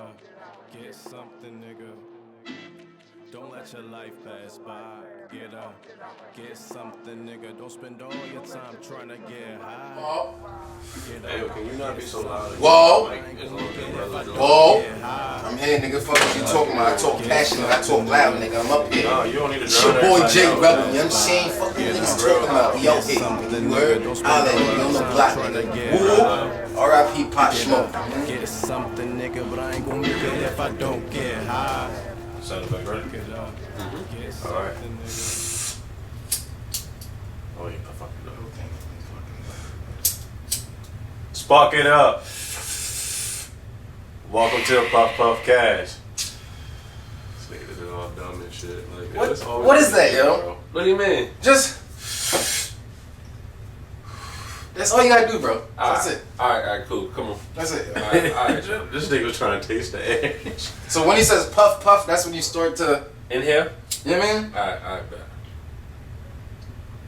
up, get something, nigga. Don't let your life pass by. Get up, get something, nigga. Don't spend all your time trying to get high. Hey, can you not be so loud? Whoa. Like, it's a little bit brother. Whoa. I'm here, nigga. Fuck what you talking about. I talk passionate. I talk loud, nigga. I'm up here. No, you don't need to It's your drown boy everybody Jay out, Rebel. man. You know what I'm saying? Fuck what niggas talking about. We out here. You heard? I'll let you on the block, nigga. Woo. R.I.P. Pop Smoke. Get something, nigga, but I ain't gonna make it if I don't get high. Sound effect ready? Get up, get something, Alright. nigga. Oh, yeah, I fucking know. Spark it up. Welcome to the Puff Puff Cash. This nigga is all dumb and shit. Like, What- it's always what is that, shit, yo? bro. What do you mean? Just. That's all you gotta do, bro. That's it. Alright, cool. Come on. That's it. Alright. This nigga was trying to taste the edge. So when he says puff, puff, that's when you start to. Inhale. You know what I mean? Alright, bet.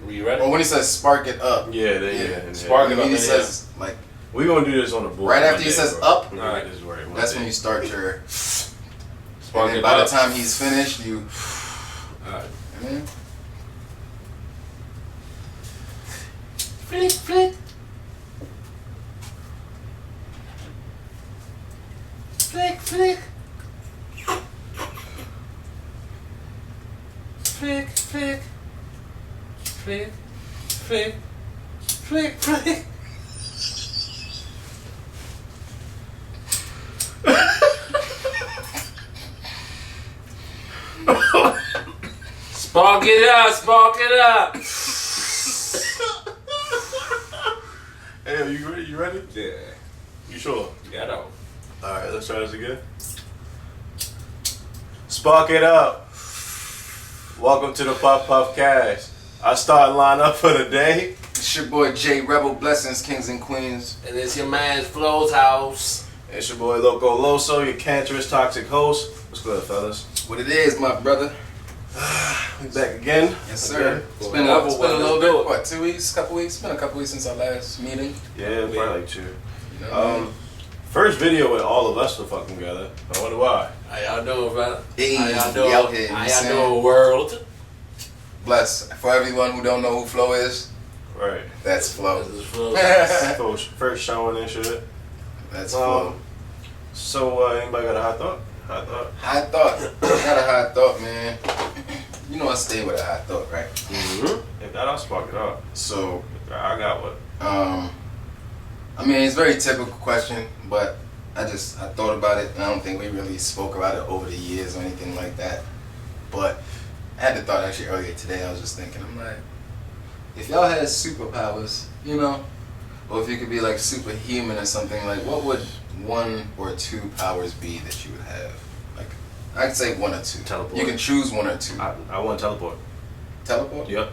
Were you ready? Or when he says spark it up. Yeah, there you Yeah. go. Spark it When up. he in says, like, We gonna do this on the board. right after one he day, says bro. up, We gonna get this right one that's day. when you start your. Spark And then it by up. the time he's finished, you. Alright. You know what I mean? Flick, flick. Flick, flick. Flick, flick. Flick, flick. Flick, flick. Spark it up, spark it up. Hey, you ready? You ready? Yeah, You sure? yeah, I know. Alright, let's try this again. Spark it up. Welcome to the Puff Puff Cash. I start line up for the day. It's your boy Jay Rebel. Blessings, kings and queens. And it's your man's Flo's house. It's your boy Loco Loso, your cancerous toxic host. What's good, fellas? What it is, my brother. We back again. Yes, sir. Again. It's been, Level it's been a one, little let's do bit. it. What, 2 weeks? Couple weeks? It's been a couple weeks since our last meeting. Yeah, probably like 2. You know what I mean? First video with all of us to fucking together. I wonder why. How y'all doing, brother? Hey, How y'all we doing? out here, How you y'all saying? doing, world? Bless. For everyone who don't know who Flo is, Right. that's Flo. This is Flo's house. First showing and shit. That's Flo. So, anybody got a hot thought? Hot thought? Hot thought. I got a hot thought, man. You know I stay with a hot thought, right? Mm-hmm. If that, I'll spark it up. So, I got what? I mean, it's a very typical question, but I thought about it, and I don't think we really spoke about it over the years or anything like that. But I had the thought actually earlier today. I was just thinking, I'm like, if y'all had superpowers, you know, or if you could be like superhuman or something, like what would 1 or 2 powers be that you would have? Like, I'd say 1 or 2. Teleport. You can choose 1 or 2. I want to teleport. Teleport? Yep.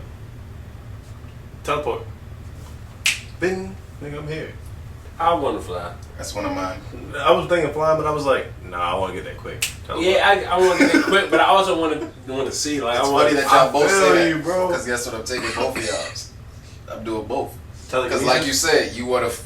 Teleport. Bing. Nigga, I'm here. I want to fly. That's one of mine. I was thinking flying, but I was like, nah, I want to get that quick. Teleport. Yeah, I want to get it quick, but I also want to see. Like, It's I want funny that y'all both feel say that, you, bro. because guess what? I'm taking both of y'all's. I'm doing both. Because Telekinesis. like you said, you want to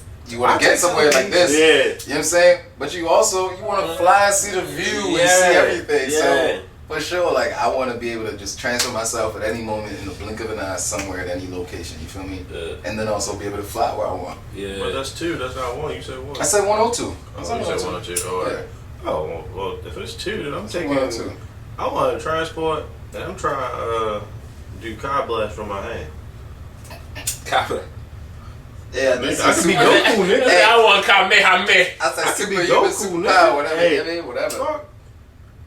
I get take somewhere like this. telekinesis. You know what I'm saying? But you want to fly and see the view and see everything. Yeah. So for sure, like I want to be able to just transfer myself at any moment in the blink of an eye somewhere at any location. You feel me? Yeah. And then also be able to fly where I want. But Yeah. that's 2. That's not 1. You said 1. I said 102. I Oh, said you said 1 or 2. All right. Yeah. Oh, well, if it's 2, then I'm taking 102. I want to transport, and I'm trying to do car blast from my hand. Copy. Yeah, this I is could be super- Goku, nigga. Hey, I want Kamehameha. I said I could be superhuman, Goku, superpower, nigga. whatever. Hey. You know what I mean? Whatever. Fuck.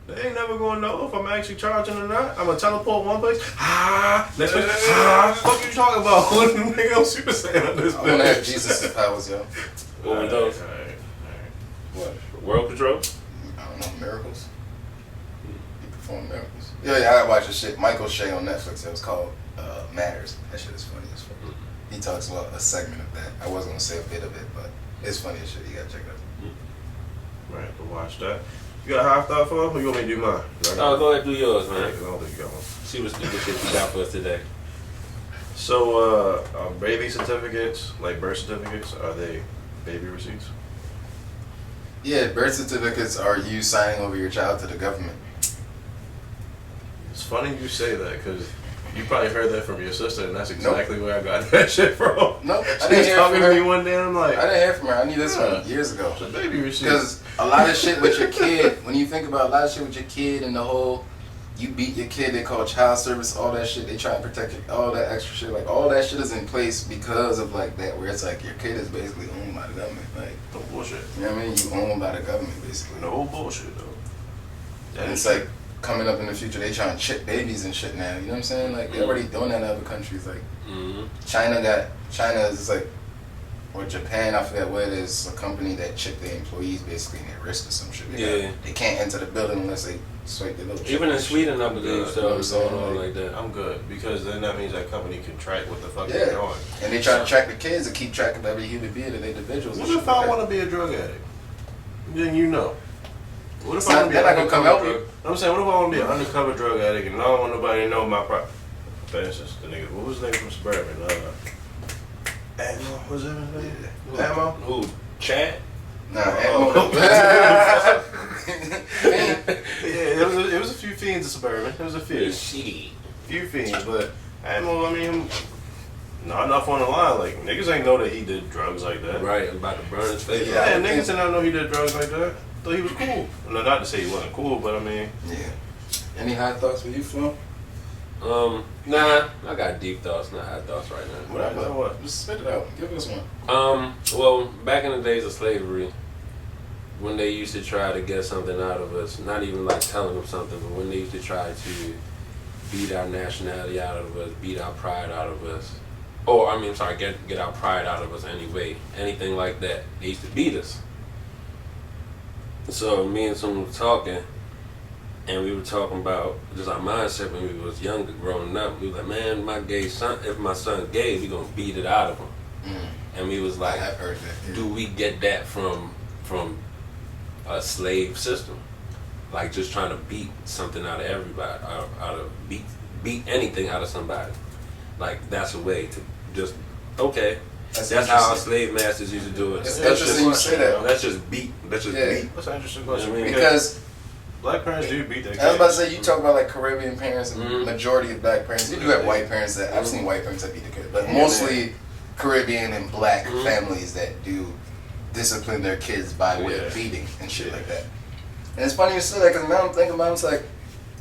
They ain't never gonna know if I'm actually charging or not. I'm gonna teleport one place. Next place. Fuck you talking about? Nigga, I'm Super Saiyan on this I want to have bitch. Jesus' powers, yo. What were those? Alright. What? World control? I don't know, miracles. He performed miracles. Yeah, I gotta watch this shit. Michael Shea on Netflix. It was called Matters. That shit is funny as fuck. He talks about a segment of that. I wasn't gonna say a bit of it, but it's funny as shit. You gotta check it out. Right, to watch that. You got a hot thought for him, or you want me to do mine? Oh, go ahead, do yours, Alright, man. 'cause I don't think you got one. See what stupid shit you got for us today. So, baby certificates, like birth certificates, are they baby receipts? Yeah, birth certificates are you signing over your child to the government. It's funny you say that because you probably heard that from your sister, and that's exactly where I got that shit from. Nope, I She didn't was hear talking from to her. me one day, and I'm like, I didn't hear from her. I knew this Yeah. from years ago. it's a baby receipt. Because a lot of shit with your kid, when you think about a lot of shit with your kid and the whole, you beat your kid, they call child service, all that shit, they try and protect you, all that extra shit, like all that shit is in place because of like that, where it's like your kid is basically owned by the government, like, No bullshit. you know what I mean? You owned by the government, basically. No bullshit, though. And it's like, coming up in the future, they trying to chip babies and shit now, you know what I'm saying? Like, they're already doing that in other countries, like, China is like, or Japan, I forget what it is, a company that chip their employees basically in their wrist or some shit. They can't enter the building unless they swipe their little chip. Even in Sweden, I believe, so it's going on Like, like that. I'm good because then that means that company can track what the fuck Yeah. they're doing. And they try to track the kids and keep track of every human being and individuals. What if I want to be a drug addict? Then you know. What if They're I want to be not gonna come help drug? you. I'm saying, what if I want to be an undercover drug addict and I don't want nobody to know my For instance, the nigga, what was the nigga from Suburban? Ammo, was that his name? Ammo? Who? Chad? Nah, Yeah, it was a few fiends in Suburban. It was a few. Shit. Few fiends, but Ammo, I mean, not enough on the line. Like, niggas ain't know that he did drugs like that. Right, I'm about to burn his face. Yeah. Yeah, niggas did not know he did drugs like that. Thought he was cool. No, not to say he wasn't cool, but I mean, Yeah. Any high thoughts for you, Flo? Nah, I got deep thoughts, not high thoughts right now. whatever. What? Just spit it out. Give us one. Well, back in the days of slavery, when they used to try to get something out of us, not even like telling them something, but when they used to try to beat our nationality out of us, beat our pride out of us, or I mean, sorry, get our pride out of us anyway, anything like that, they used to beat us. So me and someone were talking, and we were talking about just our mindset when we was younger, growing up. We was like, man, my gay son, if my son gay, we gonna beat it out of him. And we was I like, have heard that. Yeah. do we get that from a slave system? Like just trying to beat something out of everybody, out of beat anything out of somebody. Like that's a way to just That's how our slave masters used to do it. It's Let's interesting you just- say that. Let's just beat. Let's just Yeah. beat. That's an interesting question. You know what I mean? Because black parents do beat their kids. I was about to say, you talk about like Caribbean parents and Mhm. majority of black parents. You do have white parents that, I've seen white parents that beat their kids, but mostly Caribbean and black Mhm. families that do discipline their kids by way Yeah. of beating and shit like that. And it's funny you say that because now I'm thinking about it, it's like,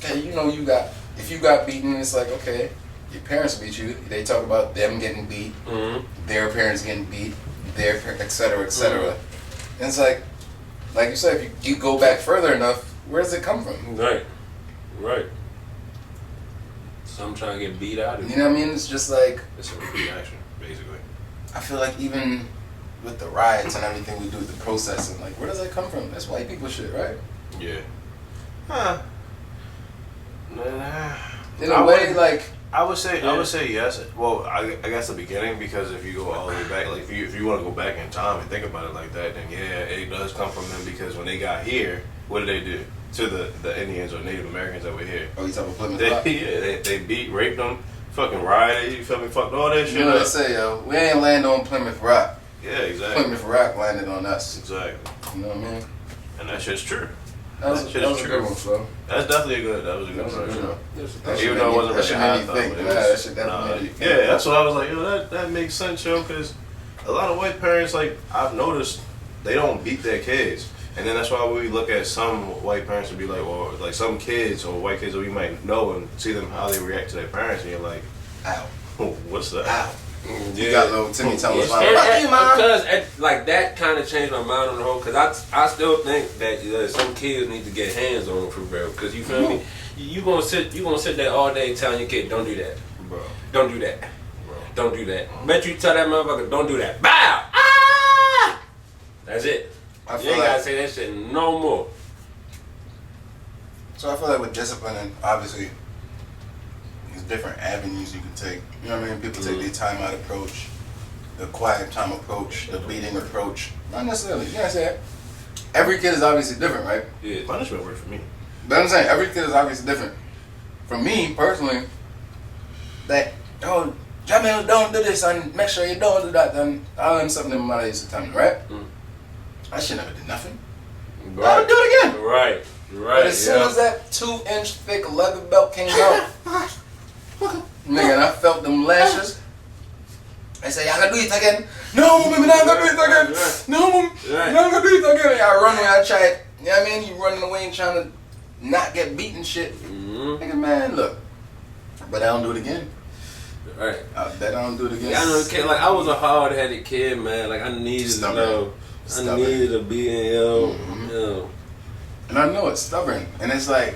okay, you know, if you got beaten, it's like, okay, your parents beat you. They talk about them getting beat, their parents getting beat, et cetera, et cetera. And it's like you said, if you go back further enough, where does it come from? Right. Some trying to get beat out of You know what I mean? It's just like, It's a reaction, basically. I feel like even with the riots and everything we do with the protesting, like, where does that come from? That's white people shit, right? Yeah. Huh. Nah. In a way, like, I would say yes. Well, I guess the beginning, because if you go all the way back, like if you want to go back in time and think about it like that, then yeah, it does come from them, because when they got here, what did they do to the Indians or Native Americans that were here? oh, you talking about Plymouth They Rock? they beat, raped them, fucking rioted. You feel me? Fucked all that shit You know what they up. say, yo? We ain't land on Plymouth Rock. Yeah, exactly. Plymouth Rock landed on us. Exactly. You know what I mean? And that shit's true. That was a good one, Flo. That's definitely that was a good That was a version. good one. That Even though it wasn't that really shit high made me thought, think. but it Nah, was- that shit definitely made me think. Yeah, that's what I was like, yo, that makes sense, yo, because a lot of white parents, like, I've noticed, they don't beat their kids. And then that's why we look at some white parents and be like, or like some kids or white kids that we might know and see them how they react to their parents, and you're like, Ow. what's that? Ow. You got little Timmy Thomas. And because like that kind of changed my mind on the whole. Because I still think that some kids need to get hands on them for real. Because you feel me, you gonna sit there all day telling your kid, don't do that, Bro. don't do that, Bro. don't do that. Bet you tell that motherfucker, don't do that. Bow. Ah! That's it. I You feel ain't gotta like, say that shit no more. so I feel like with discipline, and obviously, there's different avenues you can take. You know what I mean? People take the time out approach, the quiet time approach, the beating approach. Not necessarily. You know what I'm saying? Every kid is obviously different, right? Yeah. Punishment worked for me. But I'm saying every kid is obviously different. For me personally, that Jamil, don't do this and make sure you don't do that. And I learned something in my days of time, right? Mm. I should never did nothing. I would do it again. Right. But as soon as that 2-inch thick leather belt came out, nigga, and I felt them lashes. I say, I gotta do it again. No, baby, not gonna do it again. No, not gonna do it again. And I run away, I try it. You know what I mean? You running away and trying to not get beat and shit. Nigga, man, look. But I don't do it again. Right. I bet I don't do it again. Yeah, I know, kid, like I was a hard-headed kid, man. Like I needed to know. I needed to be in, yo. And I know it's stubborn. And it's like,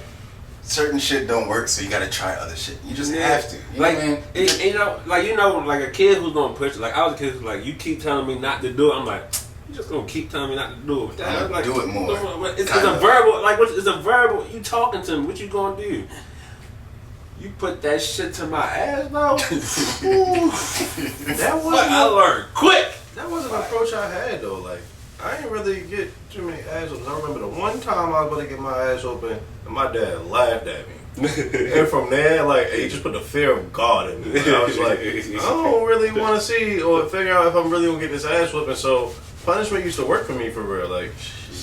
certain shit don't work, so you gotta try other shit. You just have to. You like, know what I mean? like a kid who's gonna push. Like I was a kid who's like, you keep telling me not to do it. I'm like, you just gonna keep telling me not to do it. I'm like, do it more. It's a verbal. Like it's a verbal. You talking to me? What you gonna do? You put that shit to my ass, though. That wasn't I learned quick. That wasn't an approach I had though. Like I didn't really get too many ass openings. I remember the one time I was about to get my ass open, and my dad laughed at me. And from there, like, he just put the fear of God in me. Like, I was like, I don't really want to see or figure out if I'm really gonna get this ass whooping. So punishment used to work for me for real. Like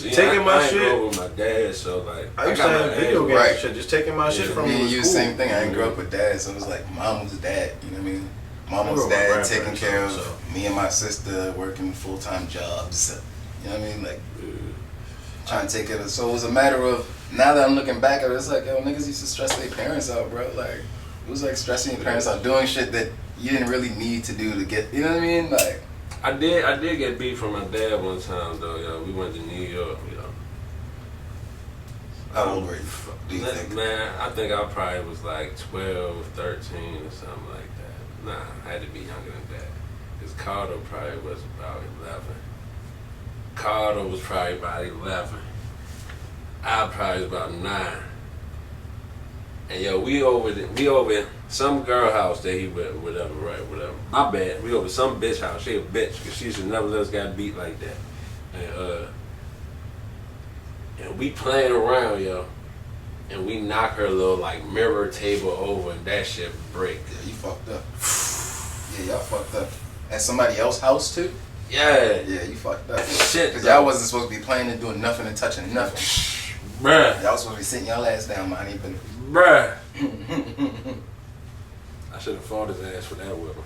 taking my I shit. grew up with my dad, so like I used to have video games and shit. Just taking my shit from Me him and was you, cool. same thing. I didn't grow up with dad, so it was like mom was dad. You know what I mean? Mom was I grew up with dad grandparents, taking care of so. me and my sister working full-time jobs. You know what I mean? Like trying to take care of. So it was a matter of now that I'm looking back at it, it's like yo niggas used to stress their parents out, bro. Like it was like stressing your parents out doing shit that you didn't really need to do to get. You know what I mean? Like I did get beat from my dad one time though. Yo, we went to New York. Yo. how old were you? Do you think? Man, I think I probably was like 12, 13 or something like that. Nah, I had to be younger than that. Because Carter probably was about 11. Carter was probably about 11. I probably was about 9. And yo, we over in some girl house that he with, whatever. My bad. We over some bitch house. She a bitch because she should never let us get beat like that. And we playing around, yo. And we knock her little like mirror table over and that shit break. Yeah, you fucked up. Yeah, y'all fucked up. At somebody else's house too? Yeah. Yeah, you fucked up. Shit, Because y'all wasn't supposed to be playing and doing nothing and touching nothing. Bruh. Y'all was supposed to be sitting y'all ass down, man. Ain't been. Bruh. I should have fought his ass for that whip.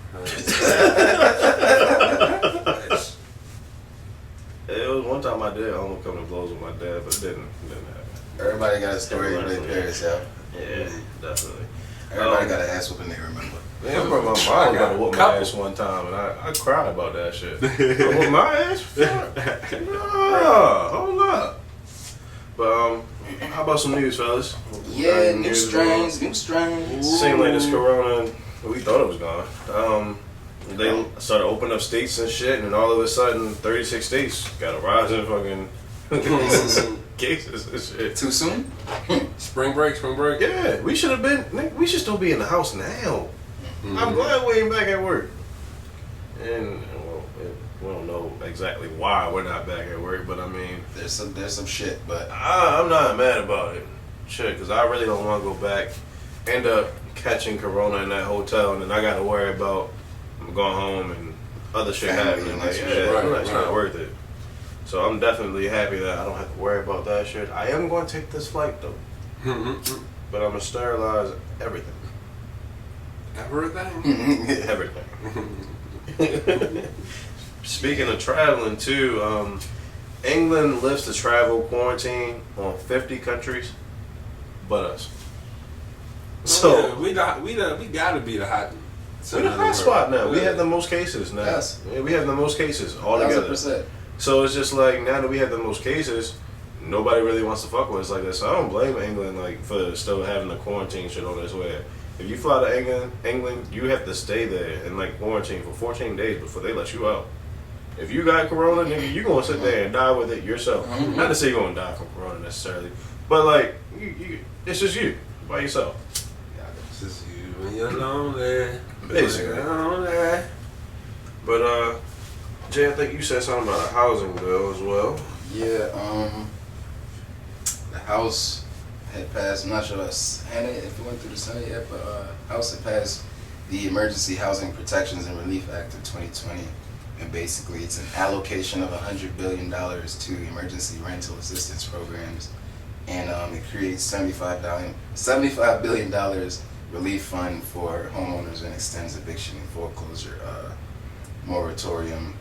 It was one time I did almost come to blows with my dad, but it didn't happen. Everybody got a story with their parents, y'all. Yeah, definitely. Everybody got an ass whooping they remember. Man, I remember my mom got to whoop my ass one time, and I cried about that shit. I whooped my ass? Fuck. No, hold up. But how about some news, fellas? Yeah, new strains. Seemed like this corona, we thought it was gone. They started opening up states and shit, and then all of a sudden, 36 states got a rise in fucking cases and shit. Too soon? Spring break. Yeah, we should have been. We should still be in the house now. I'm glad we ain't back at work. And well, we don't know exactly why we're not back at work, but I mean, There's some shit, but I'm not mad about it. Shit, because I really don't want to go back, end up catching corona in that hotel, and then I got to worry about going home and other shit Family happening. and Like, that yeah, shit. it's not worth it. So I'm definitely happy that I don't have to worry about that shit. I am going to take this flight though, but I'm gonna sterilize everything. Everything. Everything. Speaking of traveling too, England lifts the travel quarantine on 50 countries, but us. So we gotta be the hot. we're the hot spot now. We have the most cases now. Yes. Yeah, we have the most cases altogether. 1,000%. So it's just like now that we have the most cases, nobody really wants to fuck with us like that. So I don't blame England like for still having the quarantine shit on its way. If you fly to England, you have to stay there and like quarantine for 14 days before they let you out. If you got corona, nigga, you gonna sit there and die with it yourself. Not to say you're gonna die from corona necessarily, but like it's just you by yourself. It's just you when you're lonely. Basically. Lonely. But Jay, I think you said something about a housing bill as well. Yeah, the House had passed, I'm not sure if it went through the Senate yet, but House had passed the Emergency Housing Protections and Relief Act of 2020. and basically it's an allocation of $100 billion to emergency rental assistance programs, and it creates $75 billion relief fund for homeowners and extends eviction and foreclosure moratorium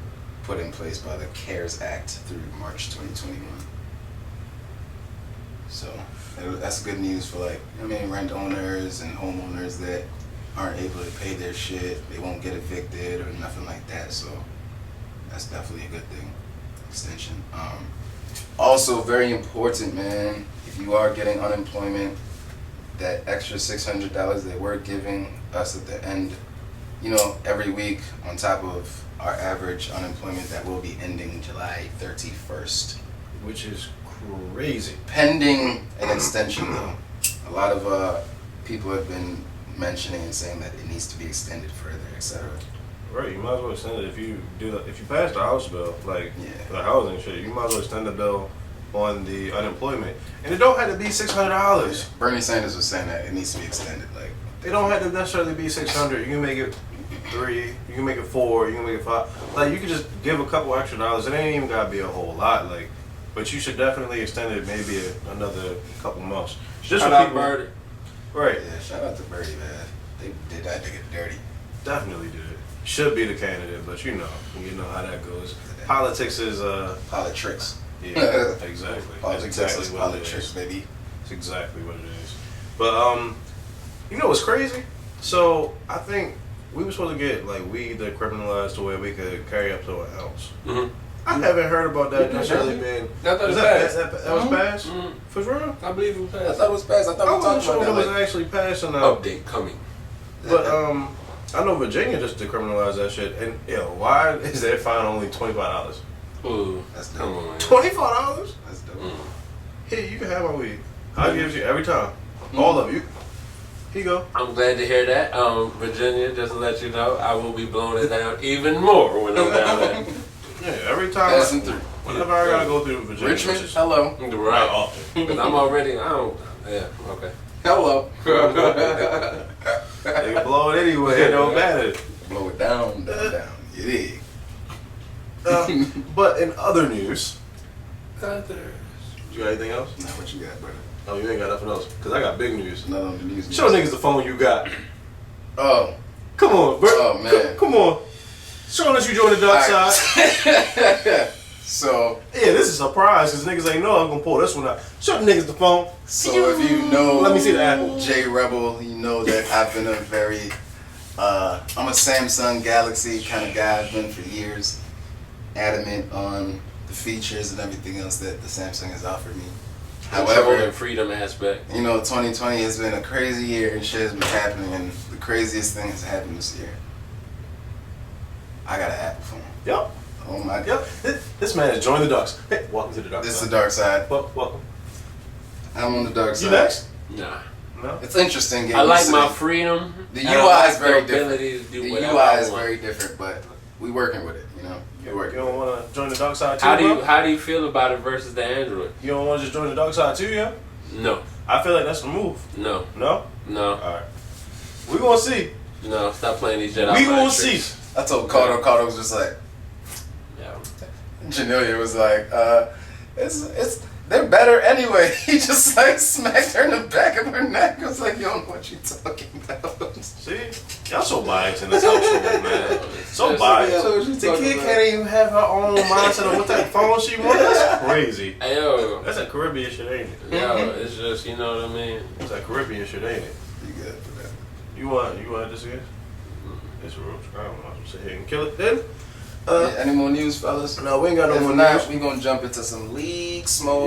put in place by the CARES Act through March 2021. So that's good news for rent owners and homeowners that aren't able to pay their shit. They won't get evicted or nothing like that. So that's definitely a good thing. Extension. Also very important, man. If you are getting unemployment, that extra $600 they were giving us at the end, every week on top of our average unemployment that will be ending July 31st. Which is crazy. Pending an extension, though. A lot of people have been mentioning and saying that it needs to be extended further, etc. Right, you might as well extend it if you pass the House bill, the housing shit. You might as well extend the bill on the unemployment, and it don't have to be $600. Bernie Sanders was saying that it needs to be extended. It don't have to necessarily be $600. You can make it $3, you can make it $4, you can make it $5. You can just give a couple extra dollars. It ain't even gotta be a whole lot. But you should definitely extend it maybe another couple months. Just Shout for out people, Birdie. right? Yeah, shout out to Bernie, man. They did that nigga dirty. Definitely did. Should be the candidate, but you know how that goes. Politics is Politics. yeah, exactly. That's Politics exactly is what politics, it is. baby. That's exactly what it is. But you know what's crazy? So I think we were supposed to get weed decriminalized to where we could carry up to an ounce. Mm-hmm. I haven't heard about that necessarily being. That was Is passed. that was passed? Mhm. For real? I believe it was I passed. thought it was passed. I I thought we wasn't talked sure about if it was that. actually passed or not. Update coming. But I know Virginia just decriminalized that shit, and why is their fine only $25? Ooh, That's come dope. on. man. $25? That's dope. Mm. Here, you can have my weed. I'll give it to you every time. All of you. Here you go. I'm glad to hear that. Virginia, just to let you know, I will be blowing it down even more when I'm down there. Yeah, every time. Passing through. Whenever I gotta go through Virginia. Richmond, which is hello. not Right. often. Because I'm already, yeah, okay. Hello. They can blow it anyway, it don't matter. Blow it down, down, down. You dig? But in other news, Others. you got anything else? Now what you got, brother? Oh, you ain't got nothing else? Because I got big news. Not on the news. Show niggas the phone you got. Oh. Come on, bro. Oh, man. Come on. Show us you joined the dark side. side. So Yeah, this is a surprise because niggas ain't know I'm gonna pull this one out. Show the niggas the phone. if you know Let me see the apple. J Rebel, you know that I've been a very I'm a Samsung Galaxy kind of guy. I've been for years, adamant on the features and everything else that the Samsung has offered me. However, However, the freedom aspect. 2020 has been a crazy year and shit has been happening, and the craziest thing has happened this year. I got an Apple phone. Yep. Oh my god. Yep. This man has joined the Ducks. Hey, welcome to the dark This is side. the dark side. Welcome. I'm on the dark side. You next? Nah. No. It's interesting. Getting I like used to my it. freedom. The and I UI like is very the different. ability to do The whatever UI I is want. very different, but we working with it. We You working. don't want to join the dark side too, How do you feel about it versus the Android? You don't want to just join the dark side too, yeah? No. I feel like that's the move. No. No? No. Alright. We gonna see. No. Stop playing these Jedi. We gonna mind see. tricks. I told Carter. Carter was just like, Yeah. Janelia was like, it's they're better anyway. He just smacked her in the back of her neck. I was like, you don't know what you talking about. See? Y'all so biased in this household, man. So Yes, biased. yeah, what you The talking kid about? can't even have her own mindset of what type of phone she wants. That's crazy. Hey, yo. That's that Caribbean shit, ain't it? Yo, it's just, you know what I mean? That's that Caribbean shit, ain't it? You good for that? You want this again? It's a real I don't know. I'm sit here and kill it then. Any more news, fellas? No, we ain't got no If more not, news. we gonna jump into some league smoke.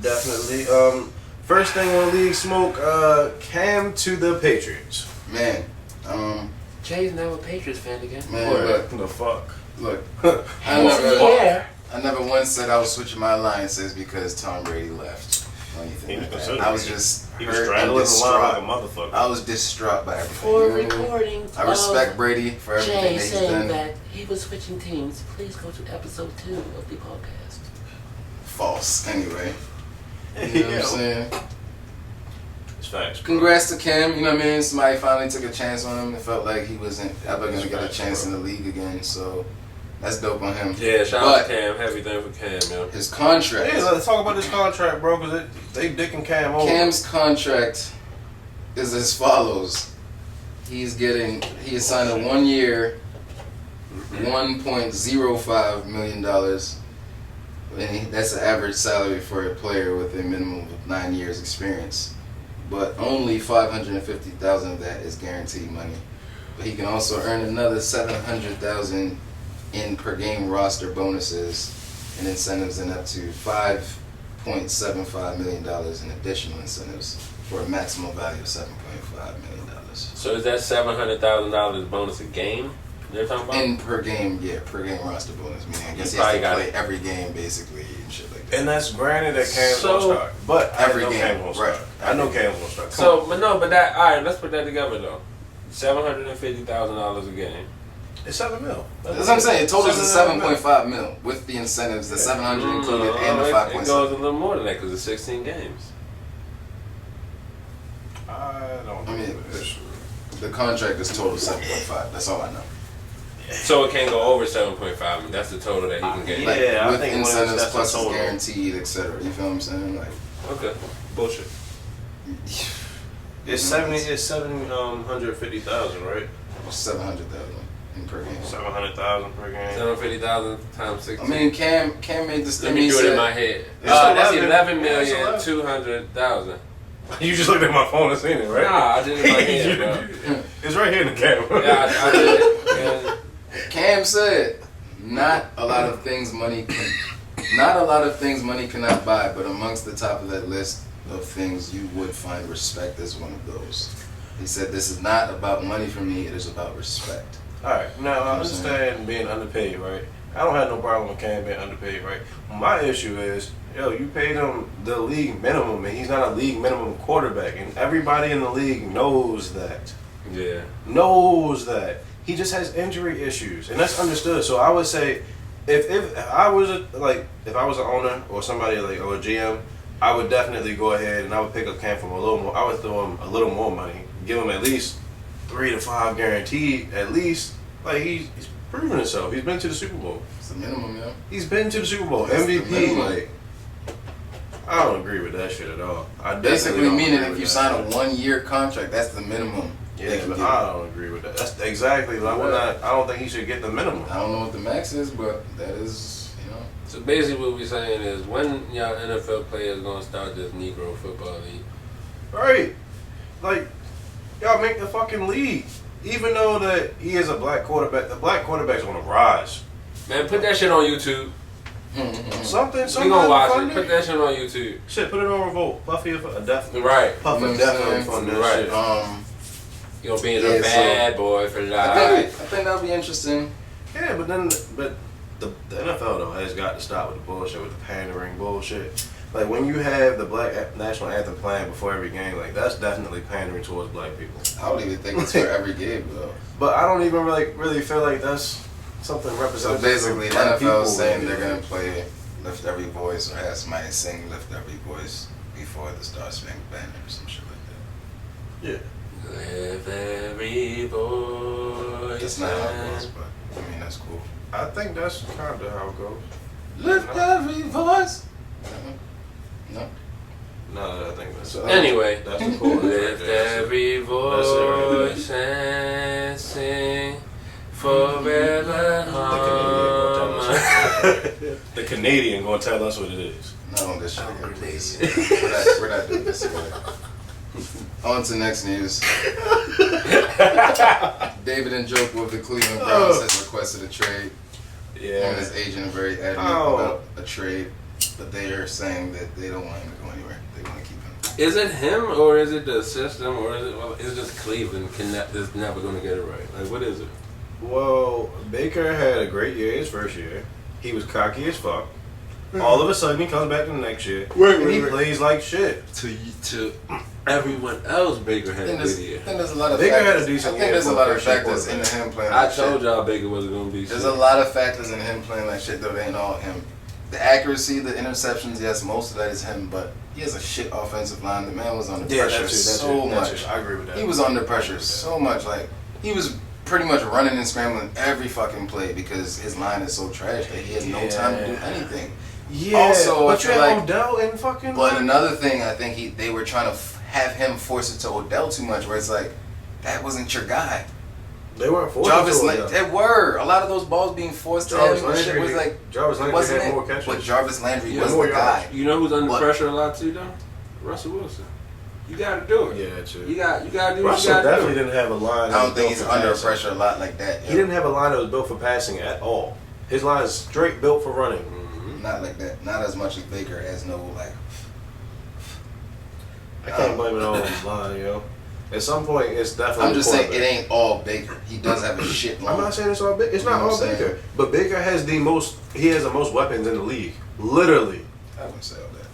Yeah, definitely. First thing on League Smoke, Cam to the Patriots. Man, Jay's now a Patriots fan again. man, What the fuck? look, Yeah. I never once said I was switching my alliances because Tom Brady left. Or anything He was like that. considering I was it. just He was hurt and straddling the line like a distraught. motherfucker. I was distraught by everything. For you know what I mean? recording I respect Brady for everything Jay that he's saying done. that he was switching teams, please go to episode 2 of the podcast. False, anyway. You know what I'm saying? It's facts. bro. Congrats to Cam, you know what I mean? Somebody finally took a chance on him. It felt like he wasn't ever going to get a Facts, chance bro. in the league again. So, That's dope on him. Yeah, shout But out to Cam. Everything for Cam, yo. his contract. Yeah, let's talk about this contract, bro, because they dicking Cam over. Cam's contract is as follows. He has signed a 1 year, $1.05 million. And that's the average salary for a player with a minimum of 9 years experience. But only $550,000 of that is guaranteed money. But he can also earn another $700,000 in per game roster bonuses and incentives, and up to $5.75 million in additional incentives for a maximum value of $7.5 million. So is that $700,000 bonus a game they're talking about? In per game roster bonus. Meaning I guess he probably has to got play it. every game basically and shit like that. And that's granted that Cam's So- gonna start. But Every I know game, Cam's gonna start. right. I know Cam's gonna start. Come So, on. but no, but that, alright, let's put that together though. $750,000 a game. It's $7 million. That's what I'm saying. It totals is $7 million. $7.5 million with the incentives, the 700 included, and the It 5.7. goes a little more than that because it's 16 games. I don't know. I mean, the contract is total 7.5. That's all I know. So it can't go over 7.5. That's the total that he can get. Like, Yeah, I with think when incentives that's plus the it's total. guaranteed, etc. You feel what I'm saying? Like, Okay. Bullshit. It's 750,000, right? 700,000 in per game. 700,000 per game. 750,000 times 16. I mean, Cam made this let thing. me He do it in said, my head. It's That's 11. 11,200,000. You just looked at my phone and seen it, right? Nah, I did it in my head, bro. It's right here in the camera. Yeah, I did it. Yeah. Cam said, not a lot of things money cannot buy, but amongst the top of that list of things you would find respect is one of those. He said, this is not about money for me, it is about respect. Alright, now I understand being underpaid, right? I don't have no problem with Cam being underpaid, right? My issue is, you paid him the league minimum, and he's not a league minimum quarterback, and everybody in the league knows that. Yeah. Knows that. He just has injury issues, and that's understood. So I would say, if I was an owner or somebody or a GM, I would definitely go ahead and I would pick up Cam for a little more. I would throw him a little more money, give him at least 3 to 5 guaranteed, at least. Like he's proven himself. He's been to the Super Bowl. It's the minimum, yeah. He's been to the Super Bowl. That's the MVP. minimum. Like I don't agree with that shit at all. I definitely Basically don't meaning agree if with you that sign a shit. 1 year contract, that's the minimum. they Yeah, can but give I you. don't agree with that. That's exactly. Like, I don't think he should get the minimum. I don't know what the max is, but that is, So basically what we're saying is when y'all NFL players gonna start this Negro football league? Right. Like, y'all make the fucking league. Even though that he is a black quarterback, the black quarterback's on the rise. Man, put that shit on YouTube. Something We gonna watch fund it. Put that shit on YouTube. Shit, put it on Revolt. Puffy, definitely. Right. Puffy You know what I'm definitely saying? fund that Right. shit. You gonna be in Yeah, a so- bad boy for I life. think that'll be interesting. Yeah, but the NFL though has got to stop with the bullshit, with the pandering bullshit. Like when you have the black national anthem playing before every game, like that's definitely pandering towards black people. I don't even think it's for every game though. But I don't even really feel like that's something So representative. basically, the for black NFL people. is saying they're gonna play "Lift Every Voice" or have somebody sing "Lift Every Voice" before the Star Spangled Banner or some shit like Yeah. Live every voice. that. That's not how it goes, but I mean that's cool. I think that's kind of how it goes. Lift every voice. No. No, I think that's Anyway, That's the chorus. lift every voice and sing forever. The Canadian gonna tell us what it is. Not on this shit again, please. We're not doing this again. On to next news. David Njoku of the Cleveland Browns has requested a trade. Him and his agent are very adamant about a trade, but they are saying that they don't want him to go anywhere. They want to keep him. Is it him or is it the system or is it just Cleveland is never going to get it right? Like, what is it? Well, Baker had a great year his first year. He was cocky as fuck. All of a sudden, he comes back the next year. and he plays like shit. To everyone else, Baker had a good year. I think there's a lot of Baker had a factors. decent I think year there's a for lot of first year factors into quarterback. him playing I like told shit. y'all Baker wasn't going to be There's shit. a lot of factors in him playing like shit, though. They ain't all him. The accuracy, the interceptions, yes, most of that is him, but he has a shit offensive line. The man was under pressure so much. I agree with that. He was under pressure so much. Like, he was pretty much running and scrambling every fucking play because his line is so trash that he has no time to do anything. Yeah, Also, but you I feel have like- Odell and fucking. But another thing, I think they were trying to have him force it to Odell too much, where it's like, that wasn't your guy. They weren't forced Jarvis, to Odell. they were a lot of those balls being forced to Jarvis him. And shit Landry, was like, Jarvis Landry wasn't had it? more catches. But Jarvis Landry Yeah, was more the yards. guy. You know who's under But- pressure a lot too, though? Russell Wilson. You got to do it. Yeah, true. You got to do what you Russell got to definitely do. didn't have a line. I don't think built he's for under passing. pressure a lot like that. He didn't have a line that was built for passing at all. His line is straight built for running. Not like that. Not as much as Baker has no like. I can't blame it on his line, yo. At some point, it's definitely. I'm just saying it quarterback. ain't all Baker. He does have a shit I'm line. not saying it's all Baker. It's You not know what all I'm saying? Baker, but Baker has the most. He has the most weapons in the league. Literally. I wouldn't say all that.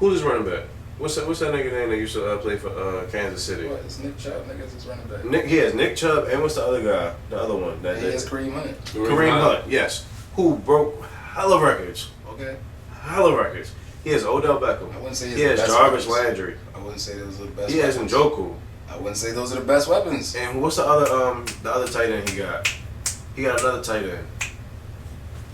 Who's his running back? What's that nigga name that used to play for Kansas City? What? It's Nick Chubb. Niggas is running back. Nick. He has Nick Chubb, and what's the other guy? The other one. He has Kareem Hunt. Kareem Hunt. Yes. Who broke hella records. Okay. Hella records. He has Odell Beckham. I wouldn't say He has the best Jarvis weapons. Landry. I wouldn't say those are the best. He has weapons. Njoku. I wouldn't say those are the best weapons. And what's the other tight end he got? He got another tight end.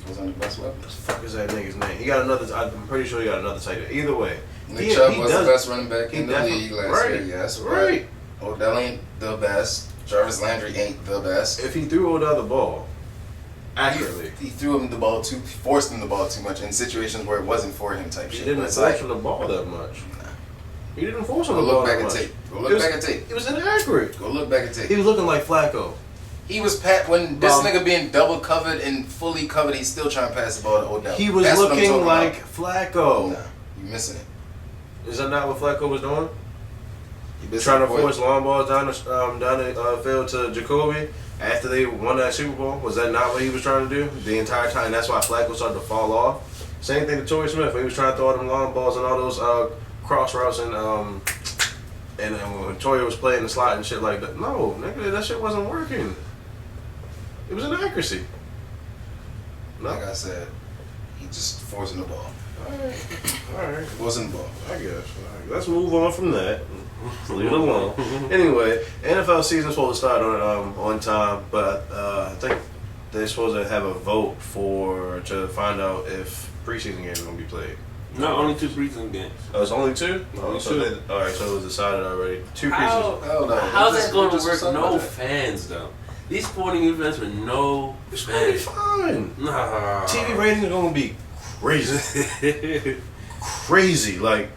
Those aren't the best What weapons. the fuck is that nigga's name? He got another. I'm pretty sure he got another tight end. Either way, Nick Chubb was does- the best running back he in the definitely- league last right, year. Yes, right. Odell ain't the best. Jarvis Landry ain't the best. If he threw Odell the ball accurately, He threw him the ball forced him the ball too much in situations where it wasn't for him type he shit. didn't But it's force like, him the ball that much. He didn't force him go the ball look back that at much. tape. Go It look was- back at tape. It was inaccurate. Go look back at tape. He was looking like Flacco. He was when this Bum. nigga being double covered and fully covered, he's still trying to pass the ball to Odell. He was That's what I'm looking talking like about. Flacco. Nah, you missing it. Is that not what Flacco was doing? You missing Trying to the point. force long balls down the field to Jacoby after they won that Super Bowl? Was that not what he was trying to do the entire time? That's why Flacco started to fall off. Same thing to Torrey Smith. When he was trying to throw them long balls and all those cross routes and when Torrey was playing the slot and shit like that. No, nigga, that shit wasn't working. It was inaccuracy. No. Like I said, he just forcing the ball. Alright. Forcing the ball. I guess. All right, let's move on from that. Leave it alone. Anyway, NFL season's supposed to start on time, but I think they're supposed to have a vote to find out if preseason games are going to be played. No, only 2 preseason games. Oh, it's only 2? Only so 2. All right, so it was decided already. 2 How- preseason. Hell no. How's Just- that going to just work? something No like that. fans, though. These sporting events with no It's going to be fans. fine. Nah. TV ratings are going to be crazy. Crazy. Like,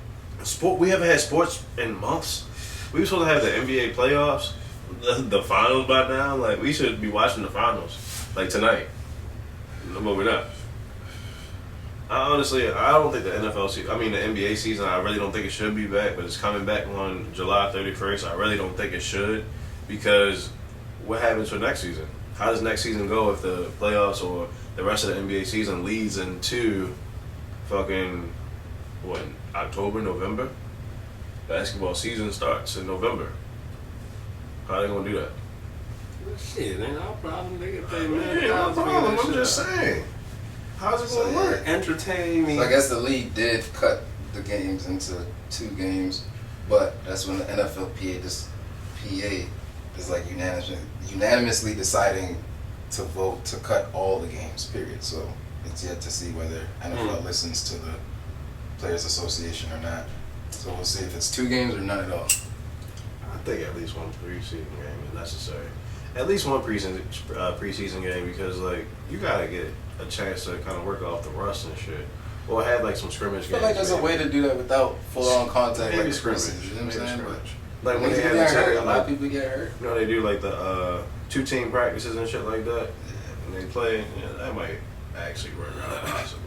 sport. We haven't had sports in months. We were supposed to have the NBA playoffs, the finals by now. Like, we should be watching the finals, like tonight. But we're not. I don't think the NFL season, the NBA season, I really don't think it should be back, but it's coming back on July 31st. I really don't think it should, because what happens for next season? How does next season go if the playoffs or the rest of the NBA season leads into fucking, October, November? Basketball season starts in November. How are they going to do that? Shit, ain't our problem. They get paid Yeah, $1,000,000 no to figure problem. that I'm shit just out. saying. How's it So, going to yeah. work? Entertain me. So I guess the league did cut the games into 2 games, but that's when the NFLPA is like unanimously deciding to vote to cut all the games. Period. So it's yet to see whether NFL listens to the Players Association or not. So we'll see if it's 2 games or none at all. I think at least one preseason game is necessary. At least one preseason game, because like you gotta get a chance to kind of work off the rust and shit, or have like some scrimmage I games. feel like there's a way to do that without full-on contact, Maybe like scrimmage. preseason. You know what I'm Maybe saying? scrimmage. But Like when they people have get the hurt. A lot of people get hurt. you know they do like the 2-team practices and shit like that, and they play. Yeah, that might actually work out possibly.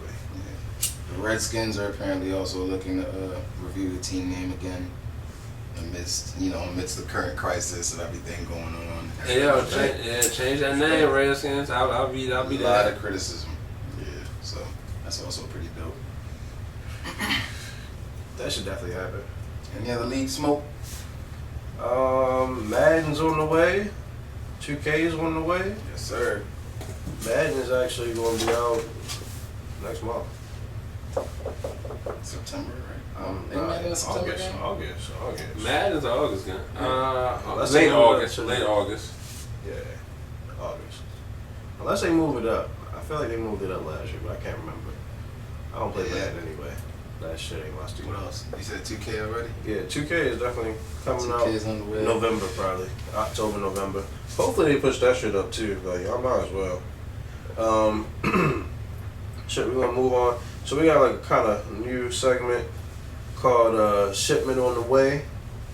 The Redskins are apparently also looking to review the team name again amidst the current crisis of everything going on. Hey, yo, change that name, Redskins. I'll be a lot there. of criticism. Yeah, so that's also pretty dope. That should definitely happen. Any other league smoke? Madden's on the way. 2K is on the way. Yes, sir. Madden is actually going to be out next month. September, right? Nah, Ain't Madden a September August. game? August. Madden's an August game. That's Late the one August. that- Late August. Yeah, August. Unless they move it up. I feel like they moved it up last year, but I can't remember. I don't play Madden anyway. That shit ain't my stupid. What else? You said 2K already? Yeah, 2K is definitely coming 2K out is on the way. November probably. October, November. Hopefully they push that shit up too. Like, y'all might as well. Shit, we're gonna move on. So we got like a kind of new segment called Shipment on the Way.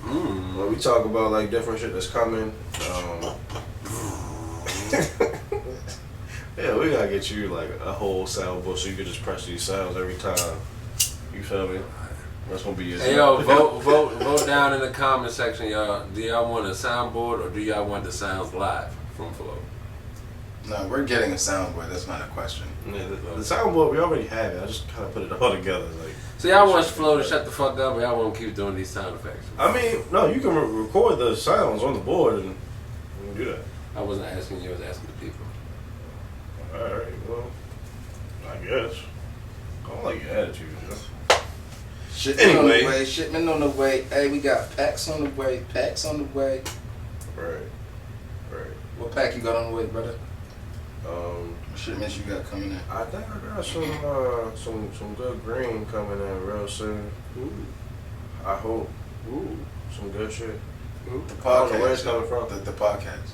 Where we talk about like different shit that's coming. Yeah, we gotta get you like a whole soundboard so you can just press these sounds every time. You feel me? That's gonna be your Hey yo, vote down in the comment section, y'all. Do y'all want a soundboard or do y'all want the sounds live from Flo? No, we're getting a soundboard. That's not a question. Yeah, the soundboard we already have it. I just kind of put it all together. Like, So y'all want Flo to shut the fuck up, or y'all want to keep doing these sound effects? I mean, no, you can record the sounds on the board and you can do that. I wasn't asking you, I was asking the people. All right, well, I guess. I don't like your attitude, Joe. Shipment Anyway. on the way. Shipment on the way. Hey, we got packs on the way. Packs on the way. Right. What pack you got on the way, brother? Um, What shipments you got coming in? I think I got some good green coming in real soon. Ooh. I hope Ooh. some good shit. The I don't know where it's coming from. The podcast.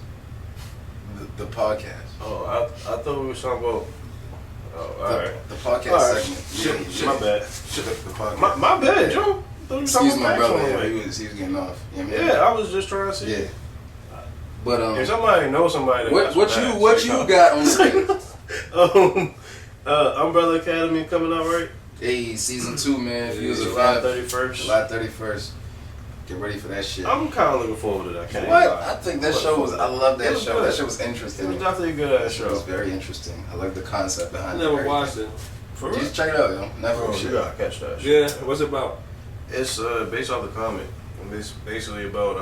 The podcast. Oh, I thought we were talking about. Oh, all right. The podcast All right. segment. Shit, my bad. The podcast. My bad, Joe. I thought we were talking Excuse about my packs brother. on the Yeah, way. he was getting off. You know what I mean? Yeah, I was just trying to see. Yeah. But If somebody knows somebody that what you got on the Umbrella Academy coming out, right? Hey, season 2, man. If you was a July fan, 31st. July 31st. Get ready for that shit. I'm kind of looking forward to that. Can't What? lie. I think that I'm show looking was. forward I to it. love It that was show. good. That shit was It interesting. was definitely a good ass It show. was very interesting. I like the concept I behind it. never watched it. For real? Just check it out, yo. Never Oh, shit. you gotta catch that shit. Yeah, what's it about? It's based off the comic. And it's basically about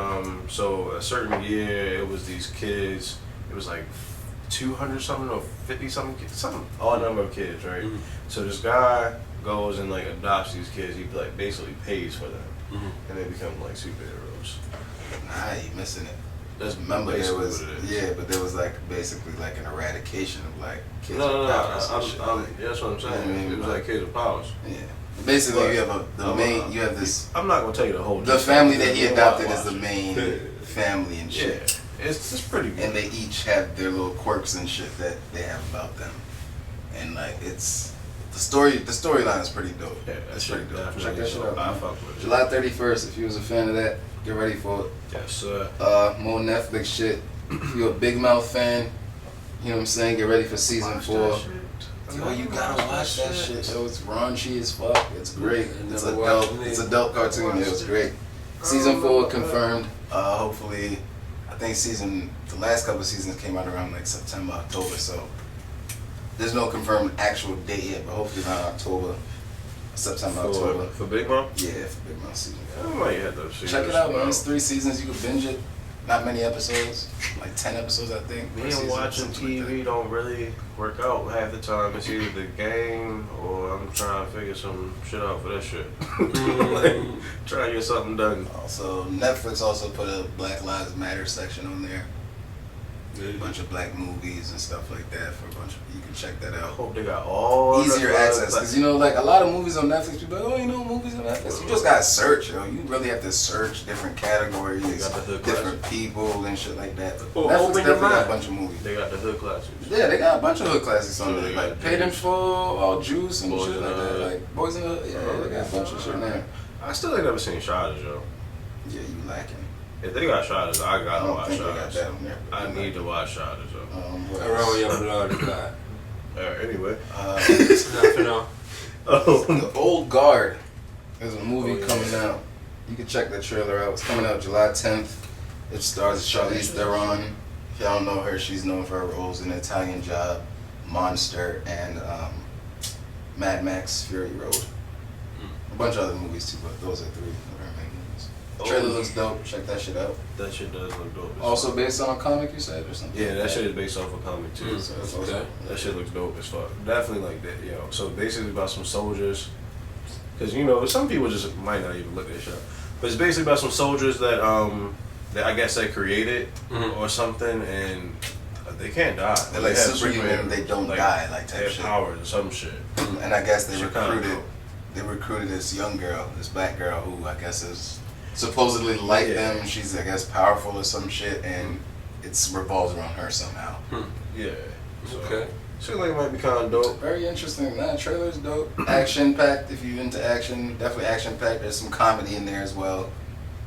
so a certain year it was these kids. It was like 200 something or 50 something kids, some odd number of kids, right? Mhm. So this guy goes and like adopts these kids. He like basically pays for them, Mhm. and they become like superheroes. Nah, you missing it. That's Remember there basically was what it is. yeah, but there was like basically like an eradication of like kids No, with powers and shit. that's what I'm saying. Yeah, I mean, it was like kids with powers. Yeah. Basically, But you have you have this. I'm not gonna tell you the whole. The family that he You'll adopted watch is the it. main family and Yeah, shit. it's pretty good. And they each have their little quirks and shit that they have about them. And like it's the storyline is pretty dope. Yeah, It's that pretty shit dope. Check definitely that is shit dope. out. I man. fuck with it. July 31st, if you was a fan of that, get ready for it. Yes, sir. More Netflix shit. If you're a Big Mouth fan, you know what I'm saying, get ready for season Watch 4. that shit. Yo, you gotta watch that shit. Yo, it's raunchy as fuck. It's great. I It's never adult. watched it. It's adult cartoon. It was great. Season 4 confirmed. Hopefully, I think the last couple of seasons came out around like September, October. So there's no confirmed actual date yet, but hopefully around October, September, October. For Big Mom? Yeah, for Big Mouth season I 4. might have to see Check this it out, one man. It's 3 seasons. You can binge it. Not many episodes, like 10 episodes, I think. per Me and season, watching something like TV don't really work out half the time. It's either the game or I'm trying to figure some shit out for that shit. Like, try to get something done. that. Also, Netflix also put a Black Lives Matter section on there. A bunch of black movies and stuff like that for a bunch of. You can check that I out. hope they got all Easier the access, because you know, like a lot of movies on Netflix, people are like, oh, you know, movies on Netflix. You just gotta search, you know. You really have to search different categories, They got the hood different people and shit like that. But Well, Netflix open your definitely got mind. a bunch of movies. They got the hood classics. Yeah, they got a bunch of hood classics on So there, they got like Paid in Juice. Full, All Juice and Boys shit in like the that. Hood. Like Boys in the Hood, yeah, they got a bunch of shit in there. I still ain't never seen Shottas, yo. Yeah, you lacking. If they got Shottas, I I gotta don't watch think they got Shottas. that on there. I need to watch Shottas, yo. What Around else? your blood, God. Alright, anyway. Nothing else. The Old Guard. There's a movie Oh, yeah. coming out. You can check the trailer out. It's coming out July 10th. It stars Charlize Theron. If y'all don't know her, she's known for her roles in Italian Job, Monster, and Mad Max Fury Road. A bunch of other movies too, but those are 3 of her main movies. The trailer looks dope. Check that shit out. That shit does look dope. as Also fuck. based on a comic, you said, or something? Yeah, that shit is based off a comic too. So that's also, Okay. That shit looks dope as fuck. Definitely like that, yo. So basically about some soldiers, because you know some people just might not even look at this shit. But it's basically about some soldiers that I guess they created or something, and they can't die. They're like have superhuman, they don't die, like they type have shit. powers or some shit. And I guess Shit kinda dope. they recruited this young girl, this black girl who I guess is supposedly like Yeah. them. She's I guess powerful or some shit, and it's revolves around her somehow. Yeah. So, Okay. seems like it might be kind of dope. Very interesting. That trailer's dope. Action packed. If you're into action, definitely action packed. There's some comedy in there as well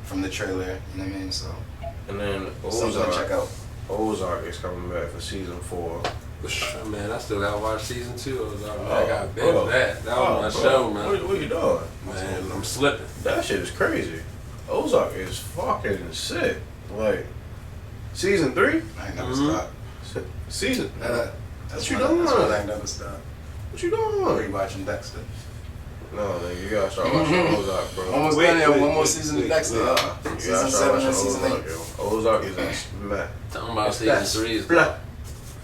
from the trailer. You know what I mean? So And then something to check out. Ozark is coming back for season 4. Man, I still gotta watch season 2 of Ozark. Man, Oh, I gotta binge bro. that. That was my bro. show, man. What you doing? Man, I'm slipping. That shit is crazy. Ozark is fucking sick. Like, season 3? I ain't never Mhm. stopped. Season. That's What you why- doing? That's why I ain't never stopped. What you doing? Rewatching Dexter. No, nigga, you gotta start watching Ozark, bro. Almost done here. One more season of Dexter. Nah, y'all. you gotta Season start 7 watching and season 8. Ozark, yo. Ozark is a smack. Talking about It's season that 3 is splat.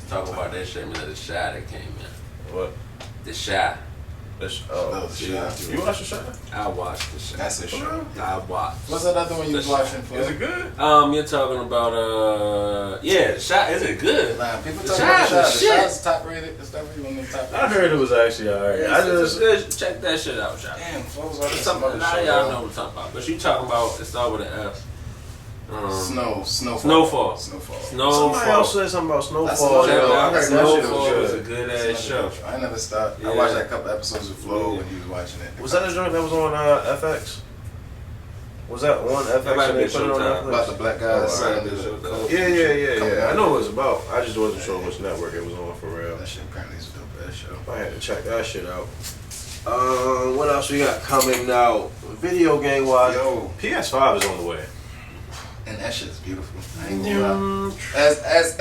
talk about that shit, man. The Shy that came in. What? The Shy. This, Oh, oh, yeah. you watch the show? I watched the Shy. That's a show. I watched. What's that other one you was watching for? Is it good? You're talking about yeah, The Shy. Is it good? Nah, people The talk about Shy's the the Shy. The shit. Shy's top rated. It's definitely one of the top I heard it was actually alright. I just It's check that shit out, Shy. Damn, folks, all this Something now y'all know what I'm talking about. But you talking about it start with an F. Snowfall. Snowfall. somebody else said something about Snowfall. That's another yo. one. I heard that shit Snowfall was was a good. good That's ass another show. I never stopped. I Yeah. watched like a couple episodes of Flow Yeah. when he was watching it. Was that a joint that was on FX? Was that on FX That might and be they put it on Showtime. About Netflix? the black Oh, guys alright. signed to the code. Yeah. I know what it was about. I just wasn't sure which network it was on for real. That shit apparently is a dope ass show. I had to check that shit out. What else we got coming out? Video game wise, Yo. PS5 is on the way. And that shit is beautiful. I ain't gonna lie. As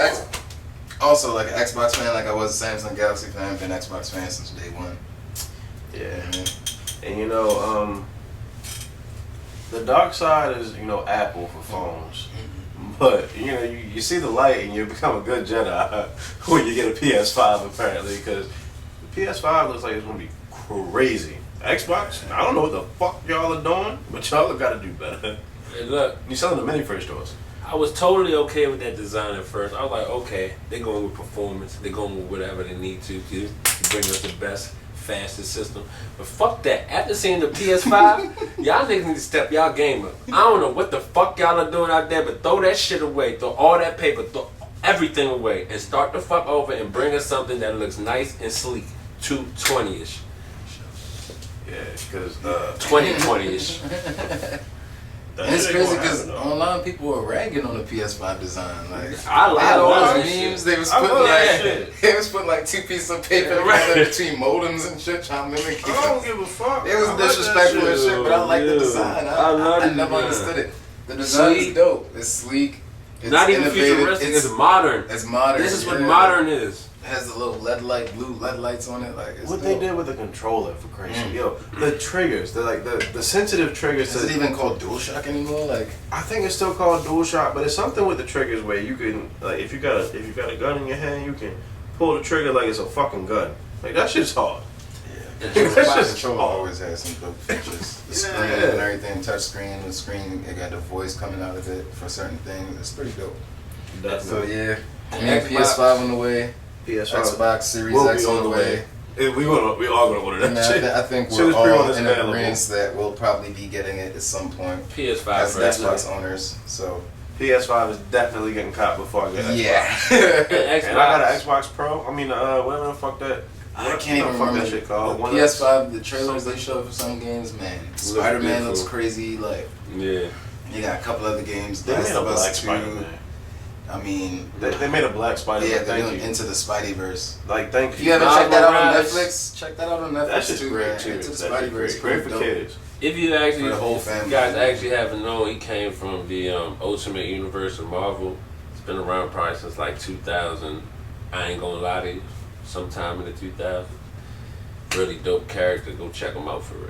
also like an Xbox fan, like I was a Samsung Galaxy fan, been an Xbox fan since day one. Yeah. Mhm. And you know, the dark side is, you know, Apple for phones. But, you know, you see the light and you become a good Jedi when you get a PS5 apparently, because the PS5 looks like it's going to be crazy. Xbox, I don't know what the fuck y'all are doing, but y'all got to do better. Hey, look, You're selling the mini fridge stores. I was totally okay with that design at first. I was like, okay, they're going with performance. They're going with whatever they need to bring us the best, fastest system. But fuck that. After seeing the PS5, y'all niggas need to step y'all game up. I don't know what the fuck y'all are doing out there, but throw that shit away. Throw all that paper, throw everything away, and start the fuck over and bring us something that looks nice and sleek. 220-ish. Yeah, because 2020-ish. And it's crazy because online people were ragging on the PS5 design. Like I they had all love those that memes. shit. They was I putting love that like shit. they was putting like 2 pieces of paper Right. together between modems and shit, trying to mimic I it. don't give a fuck. It was I like that disrespectful and shit. shit, but I like the Yeah. design. I love I the never design. understood it. The design Sleek. is dope. It's sleek. It's Not even innovative. futuristic, it's modern. It's modern. This is what yeah. modern is. It has the little LED light, blue LED lights on it. Like it's What dope. they did with the controller for crazy, yo, the triggers, the sensitive triggers. Is it even called DualShock anymore? Like I think it's still called DualShock, but it's something with the triggers where you can, like, if you got a gun in your hand, you can pull the trigger like it's a fucking gun. Like that shit's hard. the That's Xbox just controller hard. always has some dope features. The Yeah. screen and everything, touch screen, the screen, it got the voice coming out of it for certain things. It's pretty dope. So yeah, I mean, Xbox. PS5 on the way, PS5 Xbox Series will X be on the way. We all gonna order And that shit. I think Soon we're as all pre-order's in available. agreement that we'll probably be getting it at some point PS5 as version. Xbox owners. So PS5 is definitely getting caught before I get Xbox. yeah, And And I got an Xbox Pro. I mean, whatever the fuck that. I what can't the even fuck remember that shit called. The One PS5, the trailers something. they showed for some games, man. Spider-Man looks beautiful. crazy. Like Yeah. you got a couple other games. They Last made a of black Us 2. Spider-Man. I mean, They made a black Spider-Man. yeah, they're thank doing you. Into the Spideyverse. Like, thank If you. you haven't Miles checked that out on Morales. Netflix, check that out on Netflix That shit's too, great man. too. Into the That shit's Spideyverse, great. pretty Great for dope. kids. If you actually, For the whole if you family. guys actually haven't known, he came from the Ultimate Universe of Marvel. It's been around probably since like 2000. I ain't gonna lie to you, sometime in the 2000s. Really dope character. Go check him out for real.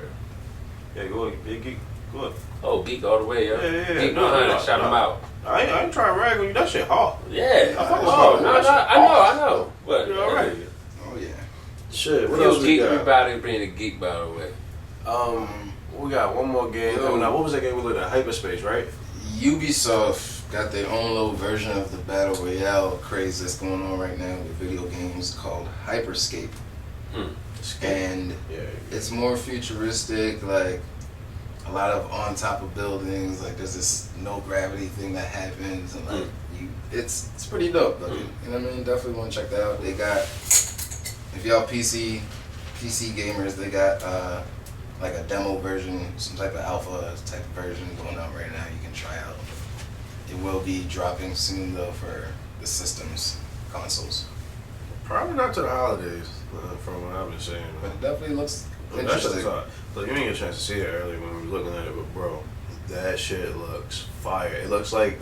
Yeah, go ahead. Big geek. Go ahead. Oh, Geek all the way, yo. Yeah. Geek No, 100, shout him out. I ain't trying to rag on you. That shit hard. Yeah. I fuck with Oh, you. no, That shit I know. What? You alright? Oh yeah. Shit. What Yo, else we Geek, got? everybody being a geek, by the way. We got one more game Yo. coming out. What was that game we looked at? Hyperspace, right? Ubisoft got their own little version of the Battle Royale craze that's going on right now with video games called Hyperscape. And Yeah. it's more futuristic, like a lot of on top of buildings, like there's this no gravity thing that happens, and like it's pretty dope looking. You know what I mean? Definitely want to check that out. They got, if y'all PC gamers, they got like a demo version, some type of alpha type version going on right now. You can try out. It will be dropping soon though for the systems, consoles. Probably not to the holidays, from what I've been saying. But it definitely looks That interesting. shit's hot. Look, you didn't get a chance to see it earlier when we were looking at it, but bro, that shit looks fire. It looks like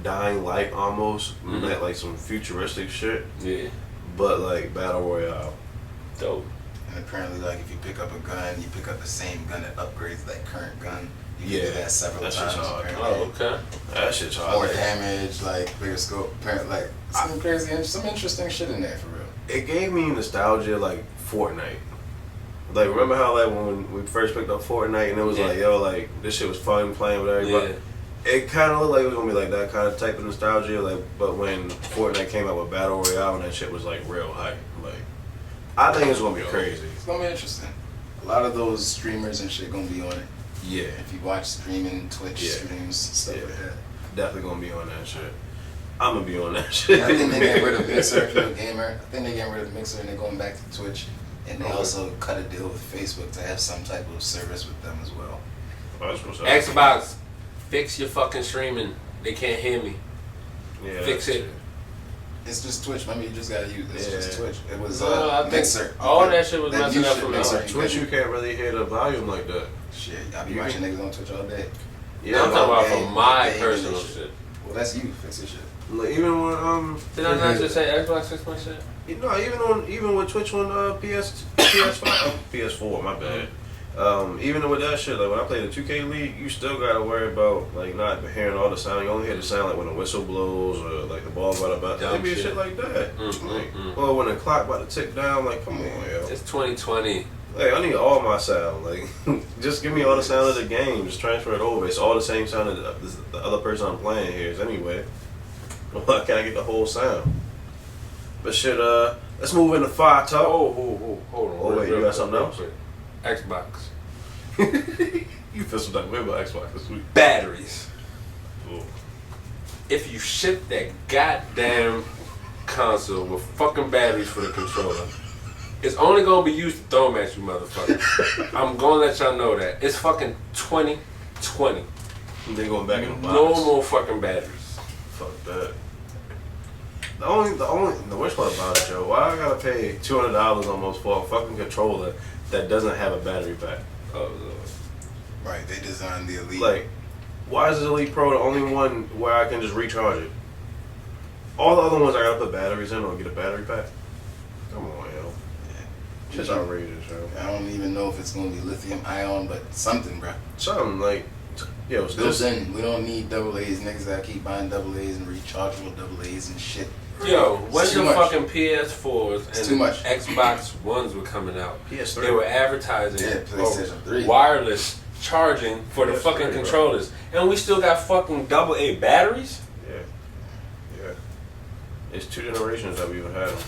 Dying Light almost, like some futuristic shit, Yeah. but like Battle Royale. Dope. And apparently, like, if you pick up a gun, you pick up the same gun that upgrades that current gun. You can Yeah, do that several that times. shit's hard. Apparently. Oh, okay. That shit's hot. More damage, like, bigger scope. Apparently, like, some crazy, some interesting shit in there, for real. It gave me nostalgia like Fortnite. Like, remember how like when we first picked up Fortnite and it was like, yo, like this shit was fun playing with everybody. Yeah. It kind of looked like it was gonna be like that kind of type of nostalgia. Like, but when Fortnite came out with Battle Royale and that shit was like real hype. Like, I think it's gonna be crazy. It's gonna be interesting. A lot of those streamers and shit gonna be on it. Yeah, If you watch streaming, Twitch Yeah. streams, stuff like that. definitely gonna be on that shit. I'm gonna be on that shit. I think they get rid of Mixer if you're a gamer. I think they getting rid of Mixer and they're going back to Twitch. And they also cut a deal with Facebook to have some type of service with them as well. That's what's up. Xbox, fix your fucking streaming. They can't hear me. Yeah, Fix that's it. It's just Twitch. Remember, you just gotta use it. It's Yeah. just Twitch. It was No, I think Mixer. all that shit was That messing new up shit, for me. Mixer, it. Twitch, you can't really hear the volume like that. Shit, I be You watching can- niggas on Twitch all day. Yeah, I'm talking about game, for my game personal and shit. Well, that's you. Fix your shit. like, even when Did I not just say Xbox fix my shit? you know, even with Twitch on PS5, PS4, my bad. Even with that shit, like when I play the 2K League, you still gotta worry about like not hearing all the sound. You only hear the sound like when the whistle blows or like the ball's about to Dumb be shit. shit like that. Mm, Like, mm, mm. or when the clock about to tick down, like come on, yo. It's 2020. Like I need all my sound. Like just give me all the sound of the game. Just transfer it over. It's all the same sound as the other person I'm playing hears anyway. Why can't I get the whole sound? But shit, let's move into fire talk. Hold on. Oh, wait, you got something else? Xbox. You feel some type of way about Xbox this week. Batteries. Ooh. If you ship that goddamn console with fucking batteries for the controller, it's only gonna be used to throw them at you, motherfucker. I'm gonna let y'all know that. It's fucking 2020. They going back in the box. No more fucking batteries. Fuck that. The worst part about it, Joe, why I gotta pay $200 almost for a fucking controller that doesn't have a battery pack? Oh, Lord. Right, they designed the Elite. Like, why is the Elite Pro the only one where I can just recharge it? All the other ones I gotta put batteries in or get a battery pack? Come on, yo. Shit's outrageous, yo. I don't even know if it's gonna be lithium ion, but something, bro. Something like, yo, it's Built this. in. We don't need double A's. Niggas that keep buying double A's and rechargeable double A's and shit. Yo, when too the much. fucking PS4s It's and too much. Xbox Ones were coming out, PS3. they were advertising Yeah, PlayStation 3. wireless charging for the PS3, fucking bro. controllers, and we still got fucking double A batteries. Yeah. Yeah. It's 2 generations that we even had them.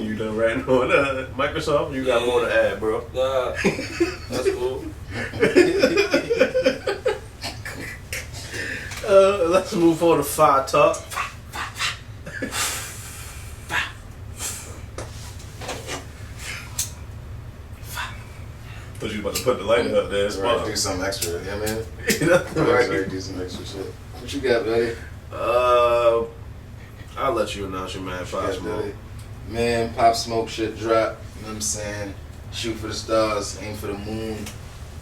you done ranting on Microsoft? You got more to add, bro. That's cool. Let's move on to fire talk. Thought you was about to put the lighter up there. It's Right, fine. do something extra. Yeah, man. Right. Right, do some extra shit. What you got, buddy? I'll let you announce your man, What Five you got, Smoke. Billy? Man, Pop Smoke shit drop. You know what I'm saying? Shoot for the stars, aim for the moon.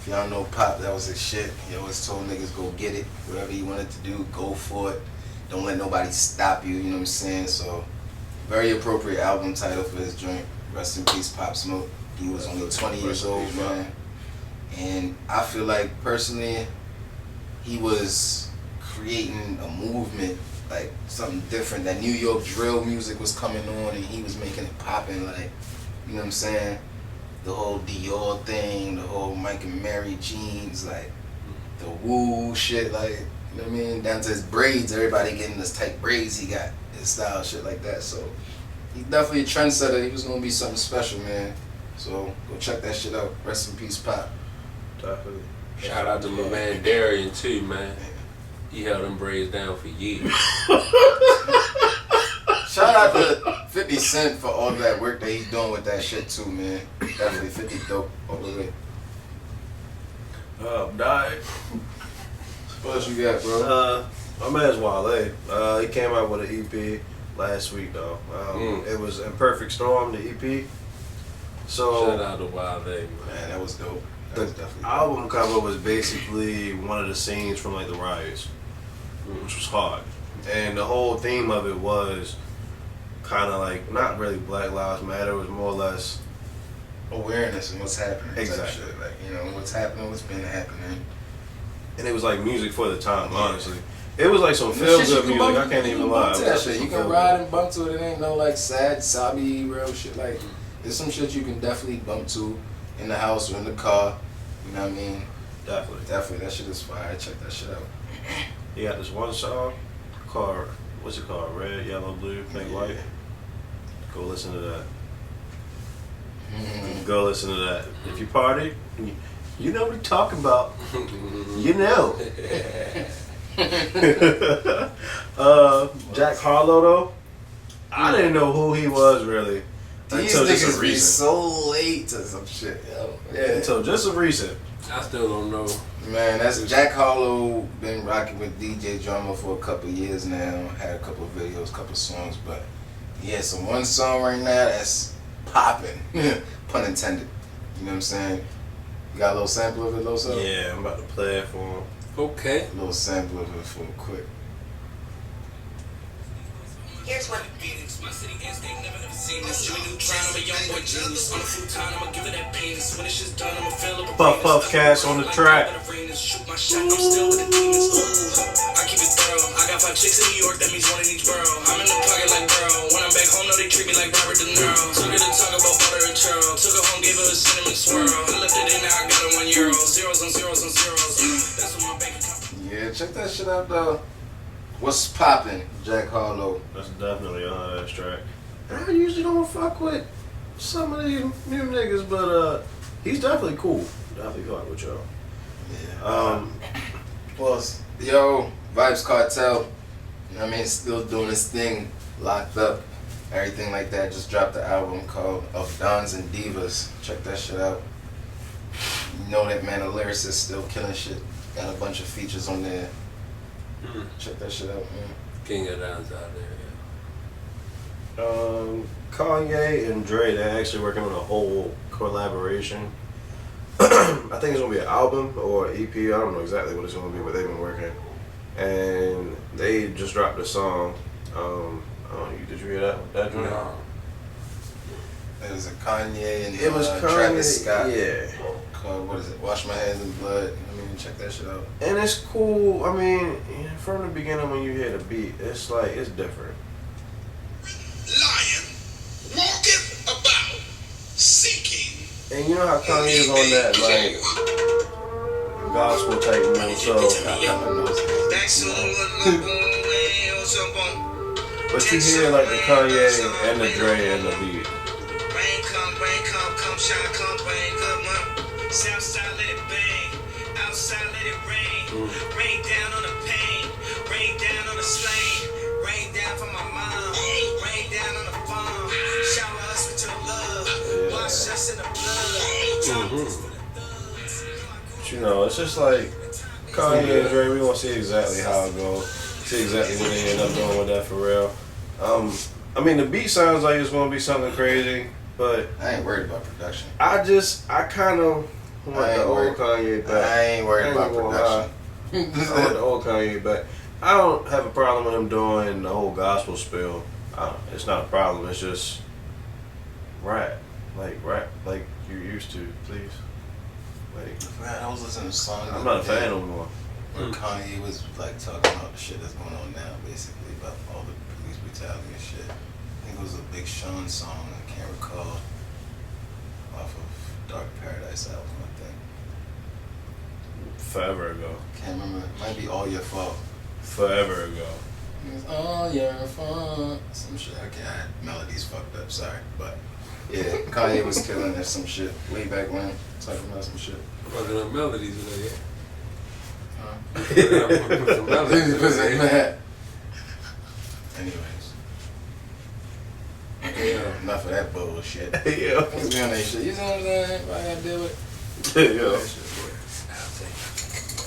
If y'all know Pop, that was his shit. He always told niggas go get it. Whatever you wanted to do, go for it. Don't let nobody stop you, you know what I'm saying? So, very appropriate album title for his joint. Rest in peace, Pop Smoke. He was only 20 years Rest in old, peace, Pop. man. And I feel like, personally, he was creating a movement, like something different. That New York drill music was coming on and he was making it popping, like, you know what I'm saying? The whole Dior thing, the whole Mike and Mary jeans, like, the woo shit, like, you know what I mean? Down to his braids, everybody getting this tight braids he got, his style, shit like that. So he's definitely a trendsetter. He was gonna be something special, man. So go check that shit out. Rest in peace, Pop. Definitely. Shout out to my man Darian too, man. He held them braids down for years. Shout out to 50 Cent for all that work that he's doing with that shit too, man. Definitely 50 dope all the way. Die. What else you got, bro? My man's Wale. He came out with an EP last week though. It was Imperfect Storm, the EP. So Shout out to Wild Egg, man. Man, that was dope. That the was definitely dope. album cover was basically one of the scenes from like the riots, which was hard. And the whole theme of it was kind of like not really Black Lives Matter. It was more or less Awareness and what's happening. type Exactly. shit. Like, you know, what's happening, what's been happening. and it was like music for the time. Honestly, it was like some feel good music. I can't even lie. Bump to that shit. You can ride and bump to it. It ain't no like sad, sobby, real shit. Like, there's some shit you can definitely bump to in the house or in the car. You know what I mean? Definitely. Definitely, that shit is fire. Check that shit out. He got this one song called, what's it called? Red, Yellow, Blue, Pink, White. Go listen to that. Go listen to that. If you party, you know what we're talking about. You know. Jack Harlow though, I didn't know who he was really These until just niggas a be recent. so late to some shit, yo. Yeah. Until just a recent. I still don't know. Man, that's Jack Harlow. Been rocking with DJ Drummer for a couple years now. Had a couple of videos, couple of songs, but yeah, so one song right now that's popping. Pun intended. You know what I'm saying? You got a little sample of it, Loso? Yeah, I'm about to play it for him. Okay. A little sample of it for quick. Here's what. My city instinct, never ever seen this. Jimmy Neutron, I'm a young boy genius. On a futon, I'ma give it that penis. When it's just done, I'ma fill up a Puff Puff Cash on the track. Shoot my shot, I'm still with the demons. Ooh, I keep it thorough. I got 5 chicks in New York, that means 1 in each borough. I'm in the pocket like Burrow. When I'm back home, no, they treat me like Robert De Niro. Took her to talk about butter and churro. Took her home, gave her a cinnamon swirl. I left it in, now I got her €1. Zeros on zeros on zeros. That's what my bank account. Yeah, check that shit out though. What's poppin', Jack Harlow? That's definitely a hot ass track. And I usually don't fuck with some of these new niggas, but he's definitely cool. Definitely fuck with y'all. Yeah. Plus, yo, Vibes Cartel. You know what I mean? Still doing his thing, locked up, everything like that. Just dropped the album called Of Dons and Divas. Check that shit out. You know that man, the lyricist, still killing shit. Got a bunch of features on there. Check that shit out, man. King of Downs out there. Kanye and Dre, they're actually working on a whole collaboration. I think it's gonna be an album or an EP. I don't know exactly what it's gonna be, but they've been working, and they just dropped a song. I don't know, did you hear that joint? No. It was a Kanye and It was Kanye, Travis Scott. yeah. Called, what is it? Wash My Hands in Blood. I mean, check that shit out. And it's cool. I mean, from the beginning when you hear the beat, it's like it's different. Lion walketh about seeking. And you know how Kanye is on that like gospel type move, so. But you hear like the Kanye and the Dre and the beat. Rain come, shine, come, rain, good month. Southside let it bang, outside let it rain. Rain down on the pain, rain down on the slain, rain down for my mom, rain down on the farm. Shower us with your love, wash us in the blood. But you know, it's just like Kanye and Dre, we gonna see exactly how it goes. See exactly what they end up doing with that for real. I mean the beat sounds like it's gonna be something crazy, but I ain't worried about production. I kind of want I ain't the old worried. Kanye back. I ain't worried I ain't about gonna production. I want the old Kanye back. I don't have a problem with him doing the whole gospel spill. It's not a problem. It's just rap like you used to, please. Like, Man, I was listening to a song. I'm not a fan no more. Where Kanye was like talking about the shit that's going on now, basically about all the police brutality and shit. I think it was a Big Sean song. I can't recall. Off of Dark Paradise album, I think. Forever ago. Can't remember. It might be All Your Fault. Forever ago. It's all your fault. Some shit. I melodies fucked up. Sorry, but yeah, Kanye was killing that some shit way back when. Talking about some shit. Fucking up melodies in there. Huh? Put some melodies in there. Mad. Anyways, enough of that bullshit. Yeah. Let's be on that shit. You know what I'm saying? Why I gotta deal with Yeah. that shit?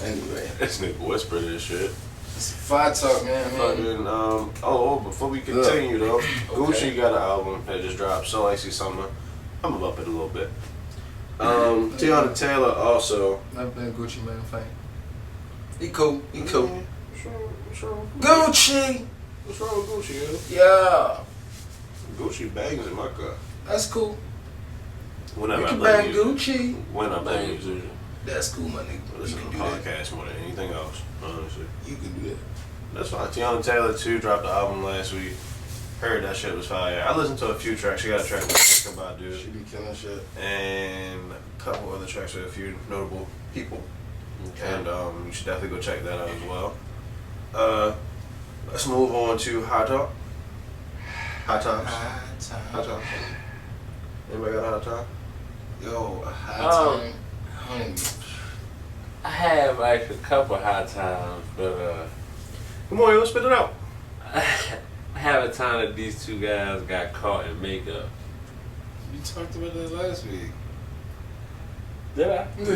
Anyway, This nigga whisper this shit. it's Fire Talk, man. Fucking, before we continue though, Gucci got an album that just dropped, So Icy Summer. I'm gonna up it a little bit. Tiana Taylor also. Never been a Gucci man fan. He cool. He cool. What's wrong? Gucci. What's wrong with Gucci, yo? Yeah, Gucci bangs in my car. that's cool. Whenever You I can play bang music. Gucci. When I play Bang. music. That's cool, my nigga. I listen You to can do that. podcasts more than anything else, honestly. You can do that. That's fine. Tiana Taylor too dropped the album last week. Heard that shit was fire. I listened to a few tracks. She got a track with Erykah Badu She be killing shit. and a couple other tracks with a few notable people. Okay. And you should definitely go check that out as well. Let's move on to Hot Talk. Hot Talks. Hot Talk. Anybody got a Hot Talk? Yo, a high time. Honey. I have like a couple high times, but Come on, yo, spit it out. I have a time that these two guys got caught in makeup. You talked about that last week. Did I? Did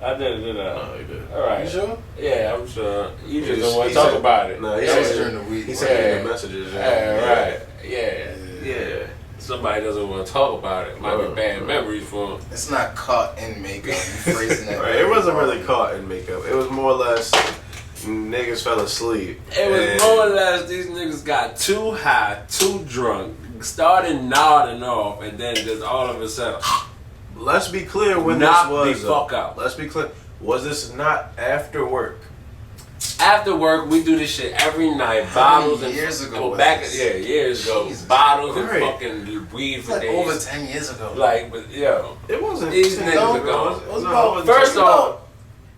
I did, did I? No, he did. All right. You sure? Yeah, I'm sure. You just He don't want he to talk said- about it. No, he That was said during the week. He Yeah. sent me the messages. Yeah, right. Yeah. Yeah. Somebody doesn't want to talk about it. Might be bad Right. memories for them. It's not caught in makeup. You phrasing that. Right, it wasn't really caught in makeup. It was more or less niggas fell asleep. It was and- more or less these niggas got too high, too drunk, started nodding off, and then just all of a sudden, Let's be clear when knock this the was. fuck out. Let's be clear. Was this not after work? After work, we do this shit every night. Bottles and years ago Go was back, this? years ago. Jesus Bottles and Christ. fucking weed It's for like days. over 10 years ago. Like, but yo, It wasn't. These 10 niggas years are ago, gone. was it? It was No, about- it wasn't First 10 off,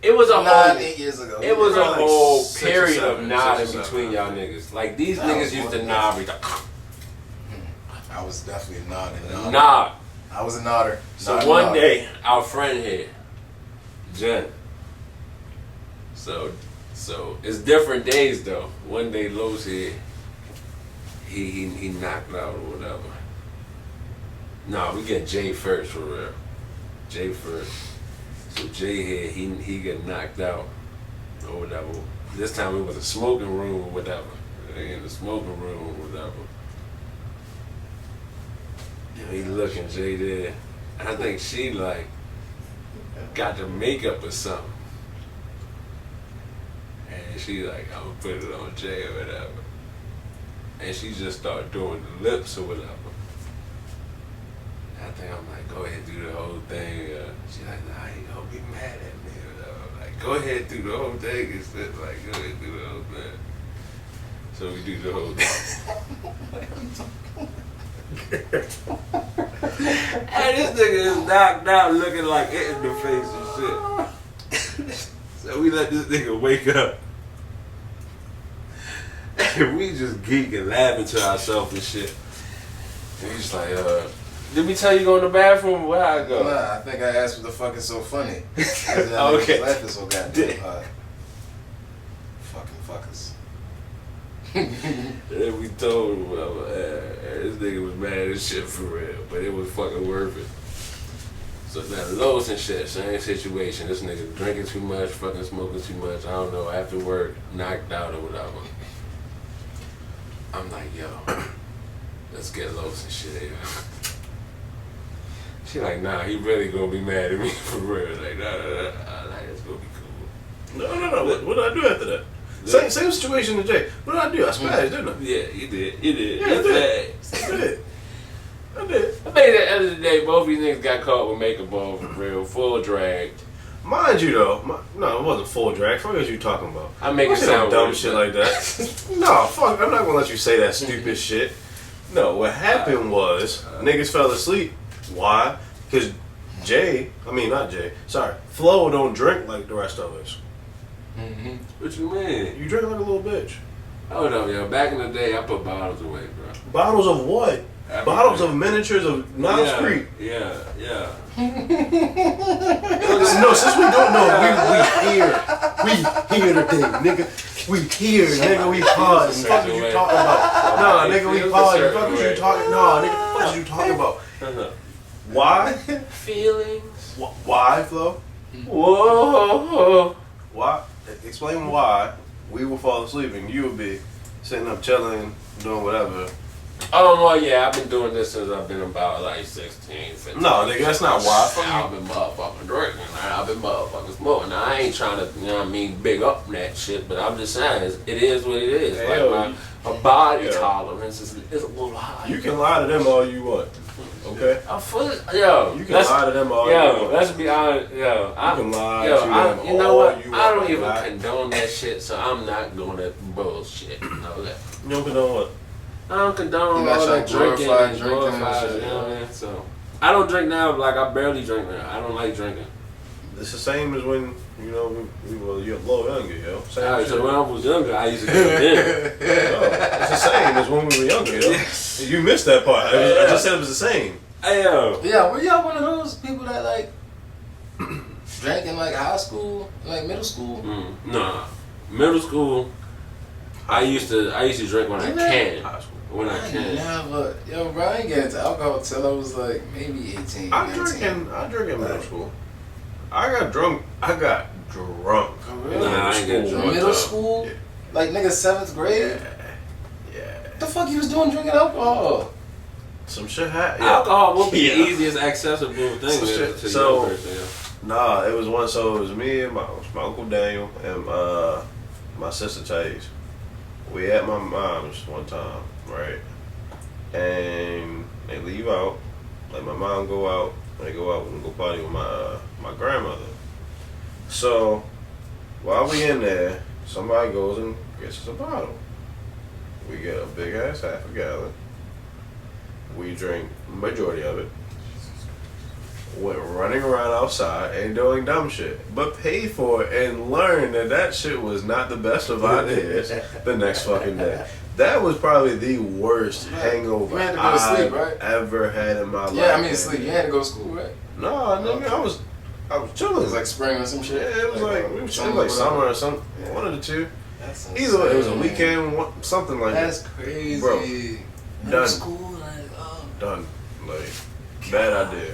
it was a 9, whole. 8 years ago. It was a Like whole 6 or period 7, of 6 or nodding 7. between y'all niggas. Like these That niggas was used more to than nod. I was definitely nodding. Nod. I was a nodder. So Nod, one nod. day, our friend here, Jen. So it's different days though. One day, Los here, he knocked out or whatever. No, we get Jay first for real. Jay first. So Jay here, he get knocked out or whatever. This time it was a smoking room or whatever. In the smoking room or whatever. He looking Jay there. I think she like got the makeup or something. And she like, I'm gonna put it on Jay or whatever. And she just started doing the lips or whatever. I think I'm like, go ahead, do the whole thing. She like, nah, he gonna get mad at me or whatever. I'm like, go ahead, do the whole thing instead. Like, go ahead, do the whole thing. So we do the whole thing. And this nigga is knocked out looking like it in the face and shit. So we let this nigga wake up. And we just geeking, laughing to ourselves and shit. And he's like, did we tell you go in the bathroom? Where I go? Nah, I think I asked what the fuck is so funny. Okay. Laughing so goddamn hard. Fucking fuckers. And then we told him, this nigga was mad as shit for real, but it was fucking worth it. So now Lowe's and shit, same situation. This nigga drinking too much, fucking smoking too much, I don't know, after work, knocked out or whatever. I'm like, yo, let's get Lowe's and shit here. She like, nah, he really gonna be mad at me for real. Like, nah, like, it's gonna be cool. No. What did I do after that? Same situation to Jay. What did I do? I spazzed, didn't I? Yeah, you did. You did. Yeah, I You did. did. I did. I think at the end of the day, both these niggas got caught with makeup on for real, full drag. Mind you, though, no, it wasn't full drag. Fuck is you talking about? I make it Don't say no sound dumb worse, shit but- like that. No, fuck. I'm not gonna let you say that stupid shit. No, what happened was niggas fell asleep. Why? Because Flo don't drink like the rest of us. What you mean? You drink like a little bitch. Hold up, yo. Back in the day, I put bottles away, bro. Bottles of what? Everything. Bottles of miniatures of Niles Creek. Yeah. No, since we don't know, we here today, nigga. We here, nigga. We pause. Fuck what you talking about? Nah, nigga, we pause. Fuck what you talking? Nah, nigga, what you talking about? Why? Feelings. Why, Flo? Whoa. Why? Explain why we will fall asleep and you would be sitting up chilling, doing whatever. Oh, well, yeah, I've been doing this since I've been about like 16, 15. No, nigga, that's not why. I've been motherfucking drinking. I've been motherfucking smoking. Now, I ain't trying to, you know what I mean, big up that shit, but I'm just saying, it is what it is. Hell, like, my body yeah. tolerance is a little high. You can lie to them all you want. Okay? I'm full. Yo, You can lie to them all you yo, want. let's be honest. Yo, You can lie yo, to them you know all what? you I want. don't even Lie. condone that shit, so I'm not doing that bullshit. Okay. You don't condone what? I don't condone You're not all trying that to drinking glorify and drinking and glorify, shit, you know what I yeah. mean? So I don't drink now. Like I barely drink now. I don't like drinking. It's the same as when, you know, we were a little younger, yo. Same All right, shit. so when I was younger, I used to drink then. No, it's the same as when we were younger, yo. You missed that part. I just said it was the same. Hey yo, Yeah, were y'all one of those people that like drank in like high school, like middle school? nah. Middle school, I used to drink when I can. High school. When I can. Never. Yo, bro, I ain't get into alcohol till I was like maybe 18, I 19. drink in middle school. I got drunk. Oh, really? Nah, I ain't get drunk. Middle up. school? Yeah. Like nigga 7th grade? Yeah. What the fuck you was doing drinking alcohol? Some shit happened. Alcohol will be Yeah. the easiest accessible thing So to shit- to so- young person. Yeah. Nah, it was one. So it was me and my uncle Daniel and my sister Chase. We at my mom's one time, right? And they leave out. Like my mom go out. They go out and go party with my grandmother. So while we in there, somebody goes and gets us a bottle. We get a big ass half a gallon. We drink majority of it. Went running around outside and doing dumb shit, but paid for it and learned that shit was not the best of ideas the next fucking day. That was probably the worst hangover You had to go to sleep, I've right? ever had in my life. Yeah, I mean sleep. You had to go to school, right? No, nigga, I was chilling. It was like spring or some shit. yeah, it was like we was chilling like summer or something. Yeah. One of the two. That's Either way, it was a insane. weekend, something like That's that. crazy. Bro, Middle done. school, like, oh. Done. Like bad idea.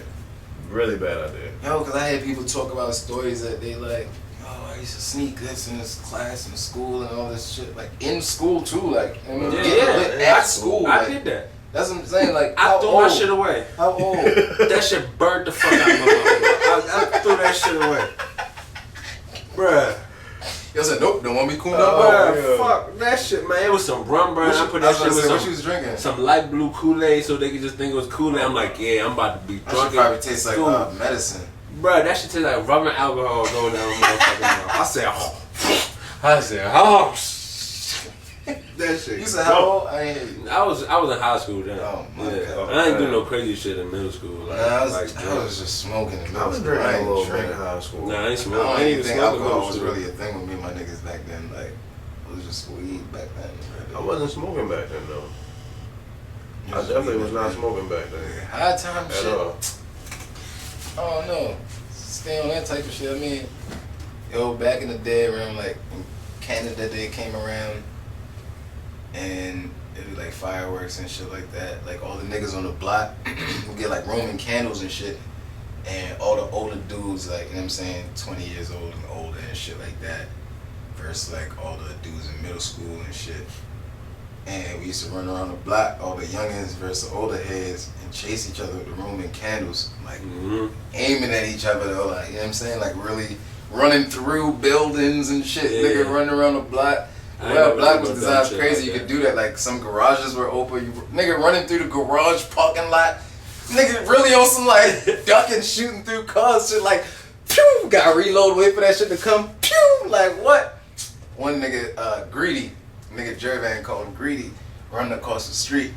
Really bad idea. Yo, because I had people talk about stories that they like, oh, I used to sneak this in this class in school and all this shit. Like, in school, too. Like, I mean, getting lit at school. I Like, did that. that's what I'm saying. Like, I how threw old? my shit away. How old? That shit burnt the fuck out of my mouth. I threw that shit away. Bruh. Yo, said, nope, don't want me cool Oh, no more. Bruh, yeah. fuck that shit, man. It was some rum, bruh. What I you- put I that was shit gonna with say, what you was drinking? some light blue Kool-Aid so they could just think it was Kool-Aid. I'm like, yeah, I'm about to be That drunk. should probably taste like Fool. medicine. Bruh, that shit tastes like rum and alcohol going down my motherfucking mouth. I said, oh. That shit. You said how old? I ain't hear you. I was in high school then. Oh, my yeah. God. I ain't do no crazy shit in middle school. Like, Nah, I was drunk. just smoking in I middle was school. drinking I a ain't little bit drinking. in high school. Nah, I ain't I smoking. don't I ain't even even think smoking alcohol middle was school. really a thing with me and my niggas back then. Like, it was just weed back then. I wasn't smoking back then though. I definitely was not smoking back then. High time At shit. all. Oh no, stay on that type of shit. I mean, yo, back in the day, around like when Canada Day came around, and it'd be like fireworks and shit like that. Like all the niggas on the block would get like Roman candles and shit, and all the older dudes, like, you know what I'm saying, 20 years old and older and shit like that, versus like all the dudes in middle school and shit. And we used to run around the block, all the youngins versus the older heads, and chase each other with the Roman candles, like aiming at each other though, like, you know what I'm saying, like really running through buildings and shit. Yeah. Nigga running around the block. I ain't Well, never block done was no dumb designed shit crazy. like You that. could do that. Like some garages were open. You nigga running through the garage parking lot. Nigga really on some like ducking, shooting through cars. Shit like, pew. Got reload. Wait for that shit to come. Pew. Like what? One nigga, Greedy. Nigga Jervan called him Greedy. Running across the street.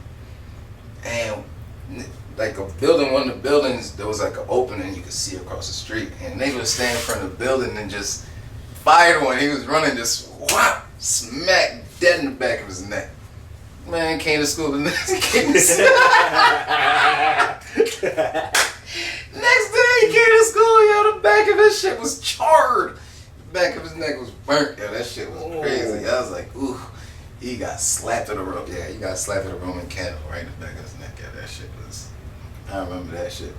And like a building, one of the buildings, there was like an opening you could see across the street, and they would stand in front of the building and just fired one. He was running, just whop, smack dead in the back of his neck. Man came to school the next day. Next day he came to school, yo, the back of his shit was charred. The back of his neck was burnt. Yo, that shit was crazy. I was like, ooh, he got slapped at a rope. Yeah, he got slapped at a Roman candle right in the back of his neck. Yeah, that shit was, I remember that shit.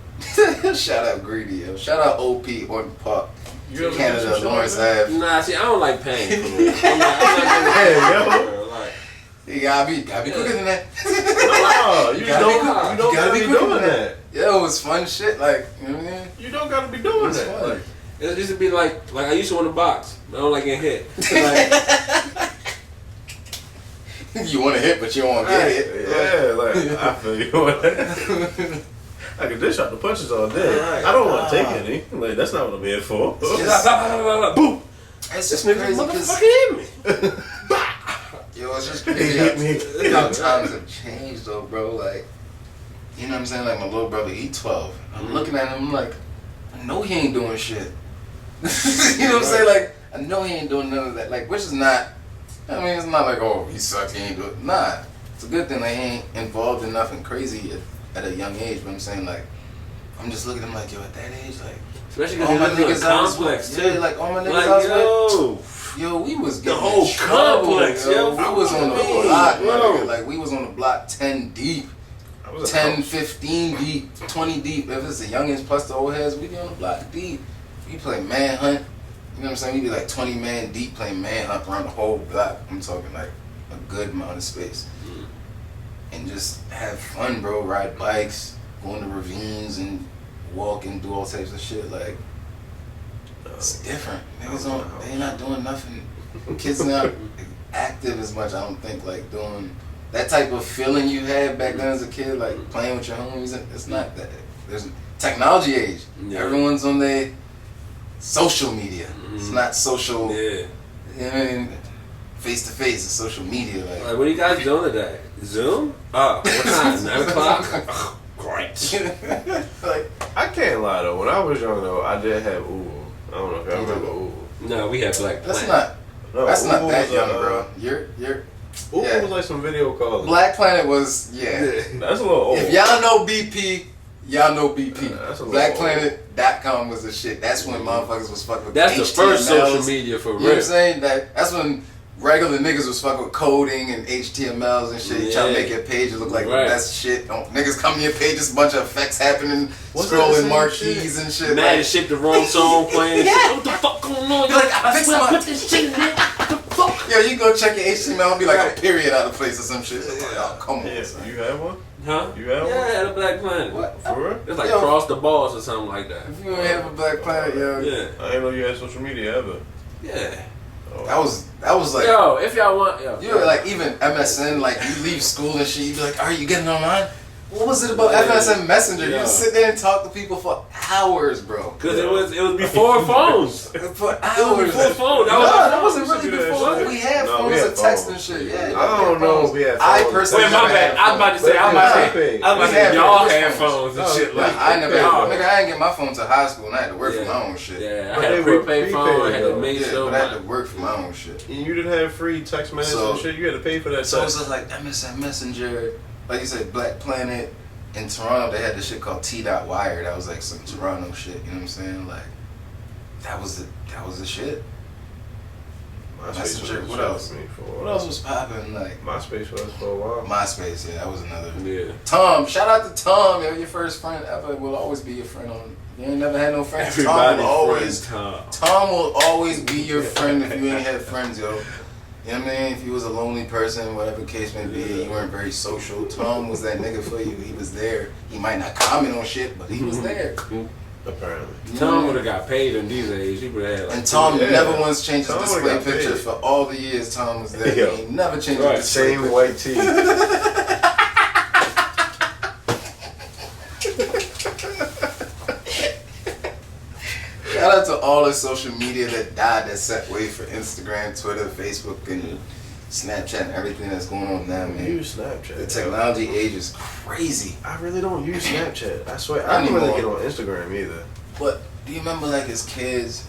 Shout out Greedy, yo. Shout out OP on Park. You ever do Canada, some shit Lawrence like Ave. Nah, see, I don't like pain. For real. I'm not Hey, yo. like, You gotta be quicker than that. No, you gotta don't be- gotta be quicker doing than that. Yeah, it was fun shit. Like, you know what I mean? You don't gotta be doing It's that. fun. Like, it used to be like I used to want to box, but I don't like getting hit. Like, You want to hit, but you don't want to get hit. yeah, like I feel you on that. I could dish out the punches all day. Right. I don't want to take any. Like that's not what I'm here for. boom! It's just This crazy nigga because, motherfucker hit me. yo, it's just He crazy hit me. how times have changed, though, bro. Like, you know what I'm saying? Like, my little brother, he 12. I'm looking at him, I'm like, I know he ain't doing shit. You know what I'm saying? Like, I know he ain't doing none of that. Like, which is not, I mean, it's not like, oh, he sucks, he ain't doing it. Nah, it's a good thing that he ain't involved in nothing crazy at a young age. But I'm saying, like, I'm just looking at him like, yo, at that age, like, Especially all my because niggas it's I was complex with, too. yeah, like, all my niggas Like, I was with, yo, yo, we was the getting whole in trouble, complex, yo. We was on the Hey, block, bro. my nigga. Like, we was on the block 10 deep. I was 10, 15 deep, 20 deep. If it's the youngins plus the old heads, we be on the block deep. We play manhunt. You know what I'm saying? We be like 20 man deep playing manhunt around the whole block. I'm talking like a good amount of space. And just have fun, bro. Ride bikes, go in the ravines and walk and do all types of shit. Like, it's different. Niggas they not doing nothing. Kids not active as much, I don't think, like doing that type of feeling you had back then as a kid, like playing with your homies. It's not that. There's technology age. Yeah. Everyone's on their social media. It's not social. yeah. You know what I mean? Face to face, it's social media. Like, Like, what are you guys doing today? Zoom? Oh, what time? 9 o'clock? Oh, great. like, I can't lie though. When I was young though, I did have Uwu. I don't know if y'all remember Uwu. No, we had Black that's Planet. not. That's not Uwu that was, young, bro. You're. Uwu Yeah. was like some video calling. Black Planet was That's a little old. If y'all know BP, y'all know BP. That's a little BlackPlanet.com was the shit. That's when motherfuckers was fucking with That's the first HTMLs. social media for You know what I'm real. saying? That's when regular niggas was fucking with coding and HTMLs and shit. You trying to Yeah. make your page look like Right. the best shit. Niggas come to your page, just a bunch of effects happening, Was that the scrolling same marquees shit? and shit. Mad like, as shit, the wrong song playing. Yeah. What the fuck going on? You're like, I I fixed swear I my- put this shit in there. What the fuck? yo, you go check your HTML and be like Right. a period out of place or some shit. It's like, oh, come on, Yeah, son. you had one? Huh? You had one? Yeah, the Black Planet. What? For real? It's like Yo. Cross the Balls or something like that. If you ain't have a Black Planet, yo, Yeah. I didn't know you had social media ever. Yeah. Oh. that was like. Yo, if y'all want, yo. You were like, even MSN, like you leave school and shit, you be like, are you getting online? What was it about Yeah. MSN Messenger? You Yeah. would sit there and talk to people for hours, bro. Cause it was before phones. For It was hours. before phone. No, That was that wasn't used to really do that before. shit. We had No, phones we had and text phones. and shit. Yeah, I we don't had know phones. if we had I phones. personally Wait, my never bad. had I was about to say. I was about to say. I was about to say. We Y'all had had phones. phones and shit Like, like. I never, Yeah. nigga, I didn't get my phone till high school and I had to work for my own shit. Yeah, I But had they a were prepaid phone. I had to prepaid, make Yeah, sure. but I had to work for my own shit. And you didn't have free text messages So- and shit. You had to pay for that So text. it's just like MSN Messenger, like you said, Black Planet. In Toronto, they had this shit called T.Wire. That was like some Toronto shit. You know what I'm saying? Like, that was the shit. MySpace Messenger, was what the shit else? for me for a What while. else was popping? Like MySpace was for a while. MySpace. Yeah, that was another. Yeah. Tom, shout out to Tom. Yo, your first friend ever will always be your friend on. You ain't never had no friends. Everybody Tom will always. Tom. Tom will always be your friend if you ain't had friends, yo. You know what I mean? If you was a lonely person, whatever the case may be, you weren't very social, Tom was that nigga for you. He was there. He might not comment on shit, but he was there. Apparently. You know what I Tom mean? would have got paid in these days. He would have had like. And Tom Yeah. never once changed his Tom display would've got picture paid. for all the years Tom was there. Yeah. He never changed Right. his display Same picture. white tee. Shout out to all the social media that died that set way for Instagram, Twitter, Facebook, and Snapchat and everything that's going on now, I man. use Snapchat. The technology age is crazy. I really don't use Snapchat. I swear. I don't really get on Instagram either. But do you remember, like, as kids,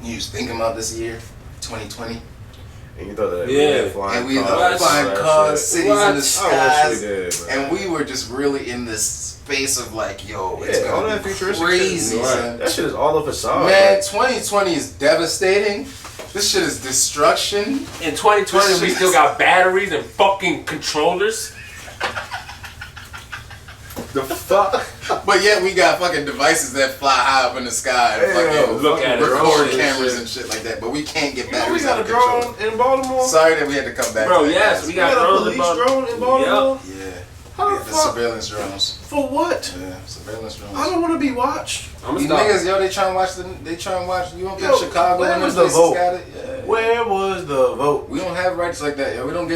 you was thinking about this year, 2020? And you thought that Yeah. we had flying And we cars, had flying all that cars, shit. cities in the I wish we skies. did, man. And we were just really in this space of, like, yo, it's Yeah, all gonna that be futuristic crazy, shit. son. That shit is all a facade. Man, 2020 is devastating. This shit is destruction. In 2020, we still got batteries and fucking controllers. The fuck? But yet we got fucking devices that fly high up in the sky and Yeah, fucking look at it, record drone cameras shit. and shit like that. But we can't get You know, we batteries got out a of control. drone in Baltimore. Sorry that we had to come back. Bro, to that, yes, guys. we We got got a drones police in Baltimore. drone in Baltimore. Yeah. How Yeah, the the fuck? surveillance drones. For what? Yeah, surveillance drones. I don't want to be watched. I'm These gonna stop. niggas, yo, they try and watch. You don't Yo, think Chicago where and was them the places vote? got it? Yeah. Where was the vote? We don't have rights like that, yo. We don't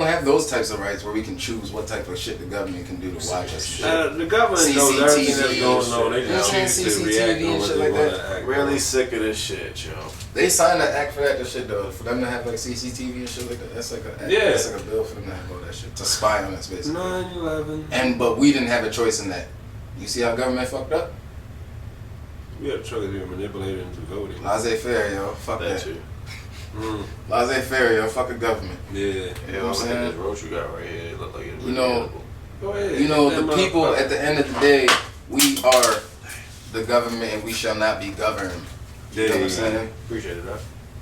have those types of rights where we can choose what type of shit the government can do to watch us and shit. The government knows CCTV everything that's going on. They You know what just I'm choose saying? to react CCTV on and what shit they like want that. to act Really on. sick of this shit, yo. They signed an act for that shit though. For them to have like CCTV and shit like that. That's like a Yeah. That's like a bill for them to have all that shit to spy on us basically. 9/11. But we didn't have a choice in that. You see how government fucked up? We have choice to be manipulated into voting. Laissez-faire, yo. Fuck That that. too. Mm. Laissez-faire, yo. Fuck the government. Yeah. Yeah, You know what I'm look at saying? this roach you got right here. It look like it's You really know, edible. Go ahead. You know, That the people motherfucker. at the end of the day, we are the government and we shall not be governed. You know what I'm saying? Appreciate it, huh?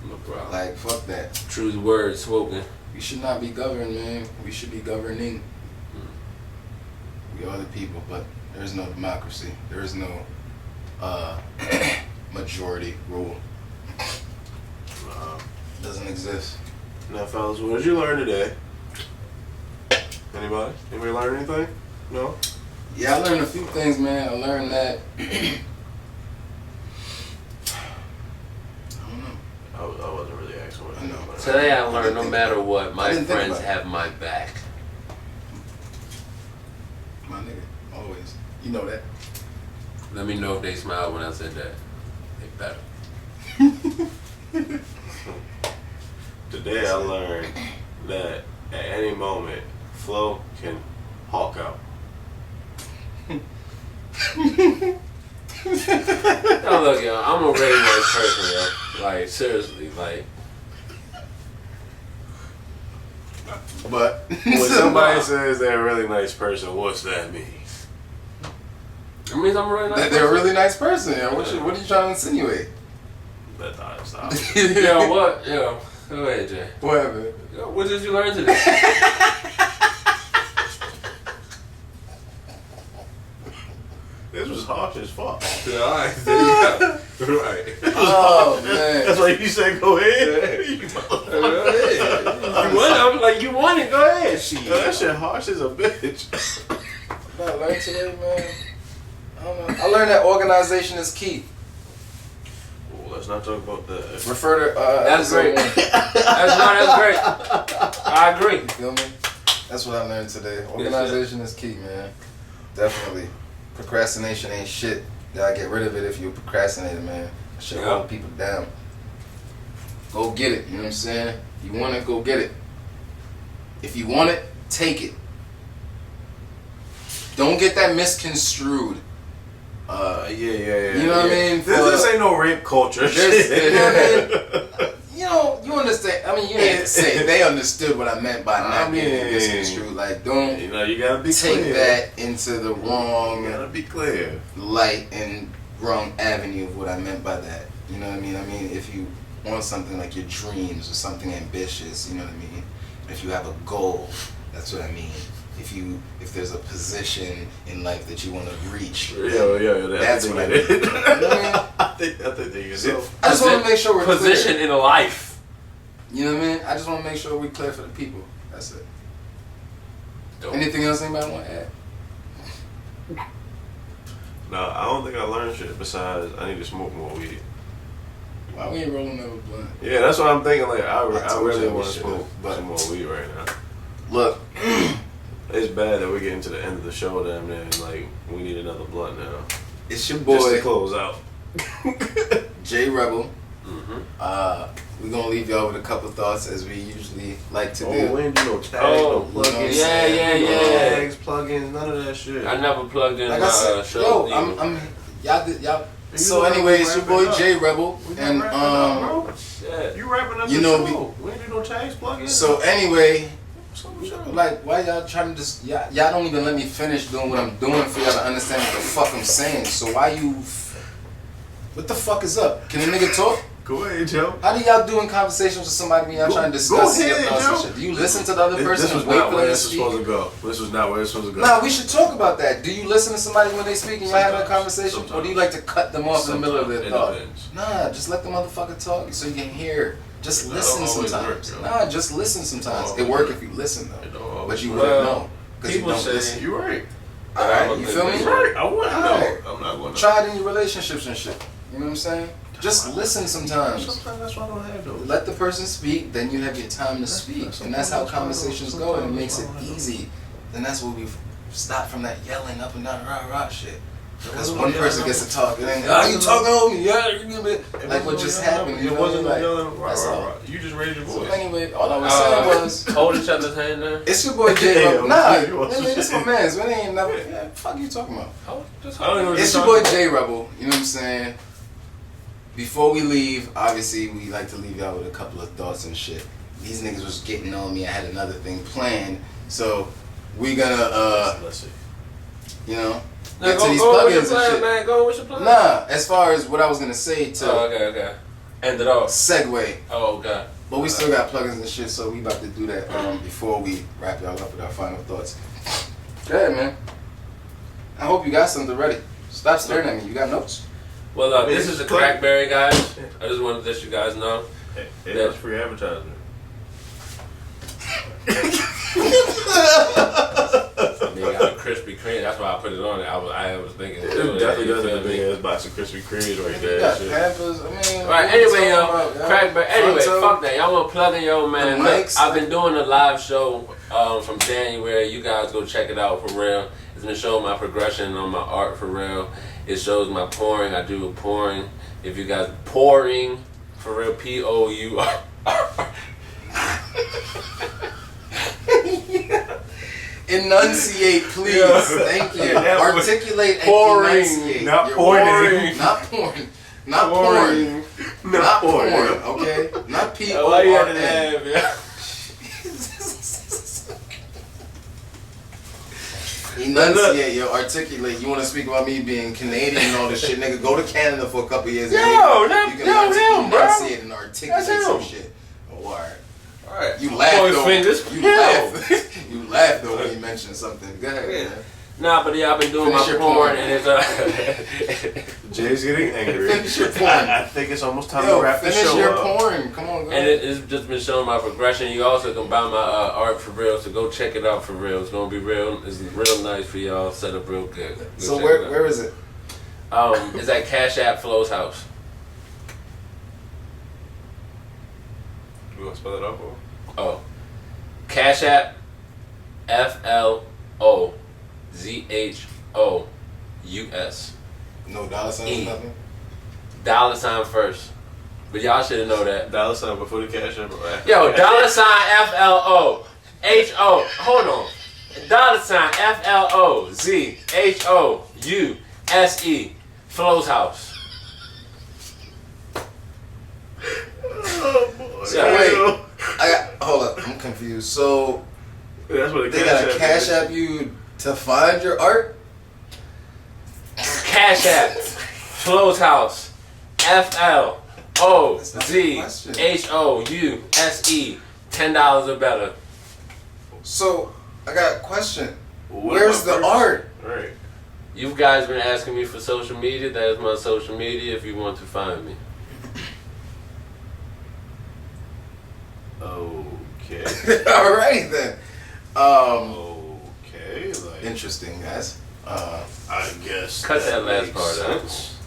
No problem. Like, fuck that. True words spoken. We should not be governed, man. We should be governing. We are the people, but there is no democracy. There is no majority rule. Doesn't exist. Now, fellas, what did you learn today? Anybody? Anybody learn anything? No? Yeah, I learned a few things, man. I learned that. I don't know. I wasn't really asking what I know. learned. Today I I learned didn't no think matter about it. what, I my didn't think friends about it. have my back. My nigga, always. You know that. Let me know if they smiled when I said that. They better. Today I learned that at any moment, Flo can hawk out. Now look, yo, I'm a really nice person, yo. Like, seriously, like. But When somebody says they're a really nice person, what's that mean? It means I'm a really nice that they're a really nice person, yeah. What are you trying to insinuate? Let I stop. person. Yo, what? Yo, go ahead, Jay. Whatever. Yo, what did you learn today? This was harsh as fuck. Alright, there you go. Right. Oh man. That's why you said go ahead. You motherfucker. Go ahead. You won. I'm like, you won it. Go ahead. Shit. Yo, that shit harsh as a bitch. What I learned today, man. I don't know. I learned that organization is key. Well, let's not talk about that. Refer to That's episode great. one. That's great. I agree. You feel me? That's what I learned today. Organization is key, man. Definitely. Procrastination ain't shit. You gotta get rid of it if you're a procrastinator, man. That shit Yeah. hold people down. Go get it. You know what I'm saying? You want it, go get it. If you want it, take it. Don't get that misconstrued. Yeah. You know what I mean? This ain't no rape culture. There's- shit. you know what I mean? You know, you understand. I mean, you ain't have to say it. They understood what I meant by not I getting it mean, misconstrued. Like, don't You know, you gotta be take clear. that into the You wrong gotta be clear. light and wrong avenue of what I meant by that. You know what I mean? I mean, if you want something like your dreams or something ambitious, you know what I mean? If you have a goal, that's what I mean. If there's a position in life that you want to reach, That's what I did. mean. You know what I mean? I think they use it. I just want to make sure we're Position clear. in life. You know what I mean? I just want to make sure we're clear for the people. That's it. Dope. Anything else anybody want to add? No, I don't think I learned shit besides I need to smoke more weed. Why we ain't rolling over blunt? Yeah, that's what I'm thinking. Like, I told really you we want to should, smoke but- some more weed right now. Look, It's bad that we're getting to the end of the show, damn near, and like we need another blunt now. it's your Just to boy close out. J Rebel. Mm-hmm. we're gonna leave y'all with a couple thoughts as we usually like to Oh, do. we ain't do no tags, Oh, no plugins. yeah. Tags, plugins, none of that shit. I never plugged in Like I said, show. I'm y'all. You So know anyway, we it's your wrap it boy up. J Rebel, We and wrapping up, bro. Shit. You wrapping up You the know show. We ain't do no tags, plugins. so anyway, So, like why y'all trying to just y'all don't even let me finish doing what I'm doing for y'all to understand what the fuck I'm saying. So why you? What the fuck is up? Can a nigga talk? go ahead, Joe. How do y'all do in conversations with somebody when y'all trying to discuss your thoughts and shit? Do you listen to the other person This was and wait not for where them to this was speak? supposed to go. This was not where it's supposed to go. Nah, we should talk about that. Do you listen to somebody when they speak and y'all having a Sometimes. conversation? Or do Sometimes. you like to cut them off in the middle of their It thought? depends. Nah, just let the motherfucker talk so you can hear. Just That listen don't always sometimes. work, yo. Nah, just listen sometimes. Don't It always work work. if you listen It though. don't always But you work. wouldn't Well, know. Because you people don't say- listen. You're right. Alright, you feel me? You're right. I want to know. Alright. I'm not going to. Try it in your relationships and shit. You know what I'm saying? Just listen sometimes. Sometimes that's why I don't have those. Let the person speak, then you have your time to speak. And that's how conversations go, and it makes it easy. Then that's where we stop from that yelling up and down, rah shit. Because one person gets to talk, it ain't, you talking over me, yeah, you bit. Like what just happened. You It know what I mean? wasn't Like, yelling. that's all. You just raised your So voice. anyway, all I was saying was, Hold each other's hand there. it's your boy J. Yeah, Rebel. Nah, you want some it's my shit. man's. It ain't never. Yeah, fuck you talking about? Just I don't know what It's you're your boy talking J Rebel. You know what I'm saying? Before we leave, obviously we like to leave y'all with a couple of thoughts and shit. These niggas was getting on me. I had another thing planned, so we gonna Let's see. you know, Now get to go, these go with your plugins and plan, shit. man. Go with your plan. Nah, as far as what I was gonna say to Oh, okay. End it off. segue, Oh, okay. but we still got plugins and shit, so we about to do that before we wrap y'all up with our final thoughts. Go ahead, man. I hope you got something ready. Stop staring at me. You got notes? Well, I mean, this it's is a plug- Crackberry, guys. I just wanted to let you guys know. Hey, that's free advertisement. They got a Krispy Kreme. That's why I put it on there. I was thinking. It too, definitely you does feel a me? big ass box of Krispy Kremes right You there. got Shit. Pampers. I mean, All right. what you Anyway, yo, talking about, Crackberry. Anyway, Fronto. fuck that. Y'all want to plug in yo, man. The Look, mics, I've been doing a live show from January. You guys go check it out for real. It's been showing my progression on my art for real. It shows my pouring. I do pouring. If you guys pouring for real, POUR. Enunciate, please. Yeah. Thank you. That was Articulate and pouring, enunciate. not You're pointing. pouring. Not porn. Not porn. Not porn. pouring. Okay. Not P O Why you had R to N. laugh, yeah? Enunciate, yo. Articulate. You want to speak about me being Canadian and all this shit, nigga? Go to Canada for a couple years. Yo, and that- you can yo, him, bro. enunciate and articulate That's some him. shit. Oh, alright. Alright. You laughed Point though. fingers. You Hell. laughed. You laughed though when you mentioned something. Go ahead, Yeah. man. Nah, but yeah, I've been doing Finish my your porn, porn. and it's Jay's getting angry. Finish your porn. I think it's almost time to Yo, wrap the finish show your up. porn. Come on, go and ahead. it's just been showing my progression. You also can buy my art for real, so go check it out for real. It's gonna be real. It's real nice for y'all. Set up real good. Go So check where it out. where is it? It's at Cash App Flo's house. You want to spell it out for? Oh, Cash App FLOZHOUS. No dollar signs, E. nothing. $sign first. But y'all should know that. Dollar sign before the cash app. Yo, $FLOHO. Hold on. $FLOZHOUSE. Flo's house. Oh boy. So wait, hold up. I'm confused. So That's what the they got a cash app you to find your art? Cash App. Flo's house. FLOZHOUSE. $10 or better. So I got a question. Where's the art? Right. You guys been asking me for social media. That is my social media if you want to find me. Okay. Alrighty then. Okay. Like, Interesting, guys. I guess. Cut that last makes part out. sense.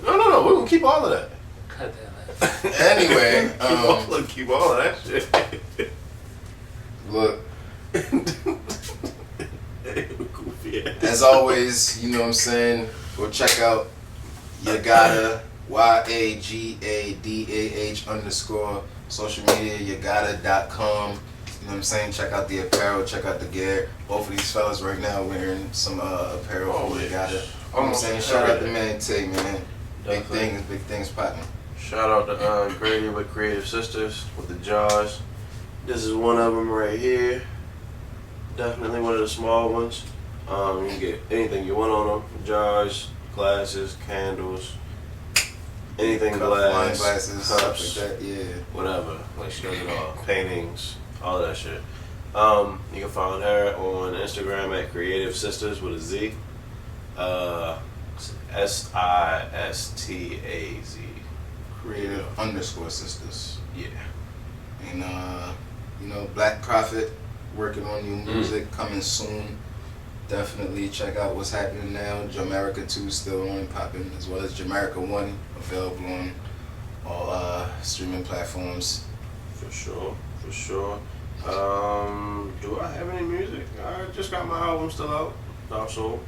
No. We're gonna keep all of that. Cut that last. Anyway, keep all of that shit. look, Goofy ass. as always, you know what I'm saying? Go check out Yagada, YAGADAH _ social media, yagata.com. You know what I'm saying? Check out the apparel, check out the gear. Both of these fellas right now wearing some apparel from Always. Yagata. You know what I'm saying? Shout out to Man Tay, man. Big things popping. Shout out to Grady with Creative Sisters with the jars. This is one of them right here. Definitely one of the small ones. You can get anything you want on them. Jars, glasses, candles, anything Cup, glass, wine glasses, cups, stuff like that, yeah. whatever. Like she does it all. Paintings, all that shit. You can find her on Instagram at Creative Sisters with a Z. SISTAZ. Creative _ sisters. Yeah. And you know, Black Prophet working on new music coming soon. Definitely check out what's happening now. Jamaica 2 still on popping, as well as Jamaica 1 available on all streaming platforms. For sure. Do I have any music? I just got my album still out.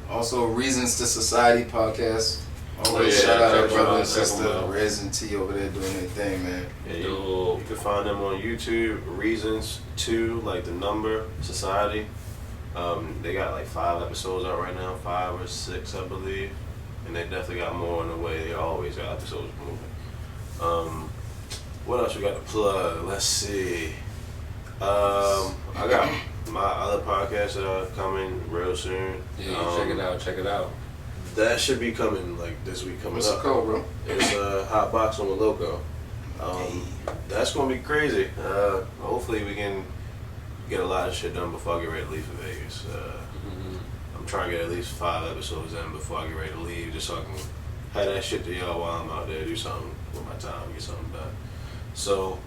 Also, Reasons to Society podcast. Always yeah, shout out check our them brother out, and check them sister, out. Rez and T over there doing their thing, man. yeah, you can find them on YouTube. Reasons to, like the number, Society. They got like 5 episodes out right now, 5 or 6, I believe, and they definitely got more on the way. They always got episodes moving. What else we got to plug? Let's see. I got my other podcast that are coming real soon. Yeah, check it out. That should be coming like this week coming What's up. it called, bro? It's Hot Box on the Loco. That's gonna be crazy. Hopefully we can get a lot of shit done before I get ready to leave for Vegas. I'm trying to get at least 5 episodes in before I get ready to leave, just so I can have that shit to y'all while I'm out there, do something with my time, get something done. So,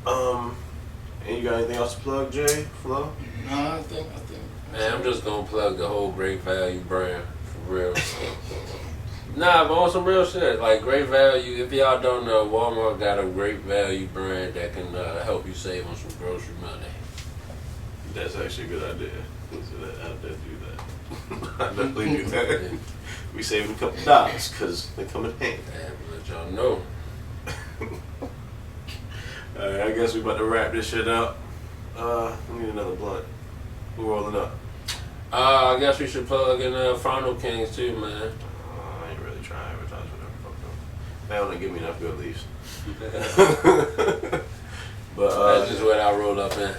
and you got anything else to plug, Jay, Flo? No, I think. Man, I'm just gonna plug the whole Great Value brand for real. Nah, but on some real shit, like Great Value. If y'all don't know, Walmart got a Great Value brand that can help you save on some grocery money. That's actually a good idea. I definitely do that. I definitely do that. We saving a couple dollars because they come in handy. Damn, let y'all know. Alright, I guess we about to wrap this shit up. We need another blunt. We're rolling up. I guess we should plug in Frontal Kings too, man. I ain't really trying to advertise for them. Fuck them. They don't give me enough good leaves. But That's just what I roll up in.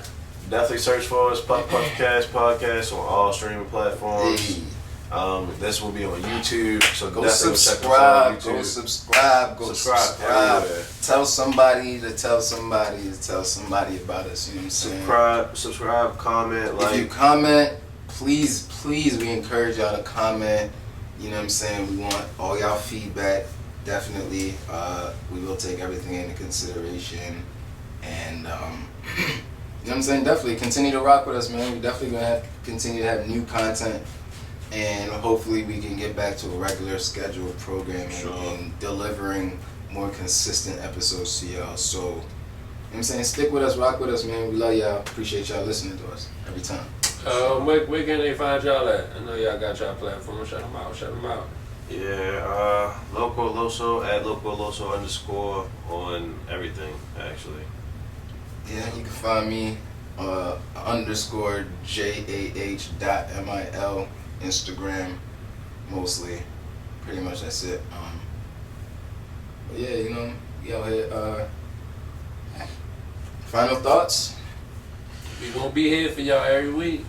definitely search for us, Puffcast Podcast on all streaming platforms. Hey, This will be on YouTube, so go definitely check subscribe. us out on Go YouTube. subscribe. Go subscribe. everywhere. Tell somebody to tell somebody to tell somebody about us. You know what I'm saying? Subscribe, comment, If you like. comment, please, we encourage y'all to comment. You know what I'm saying? We want all y'all feedback. Definitely, we will take everything into consideration. And, you know what I'm saying? Definitely continue to rock with us, man. We're definitely going to continue to have new content. And hopefully we can get back to a regular scheduled programming Sure. and delivering more consistent episodes to y'all. So, you know what I'm saying? Stick with us, rock with us, man. We love y'all. Appreciate y'all listening to us every time. Where can they find y'all at? I know y'all got y'all platform. Shout them out. Yeah, Loco Loso at Loco Loso _ on everything, actually. Yeah, you can find me _JAH.MIL Instagram mostly. Pretty much that's it. But yeah, you know, we out here. Final thoughts? We gonna be here for y'all every week.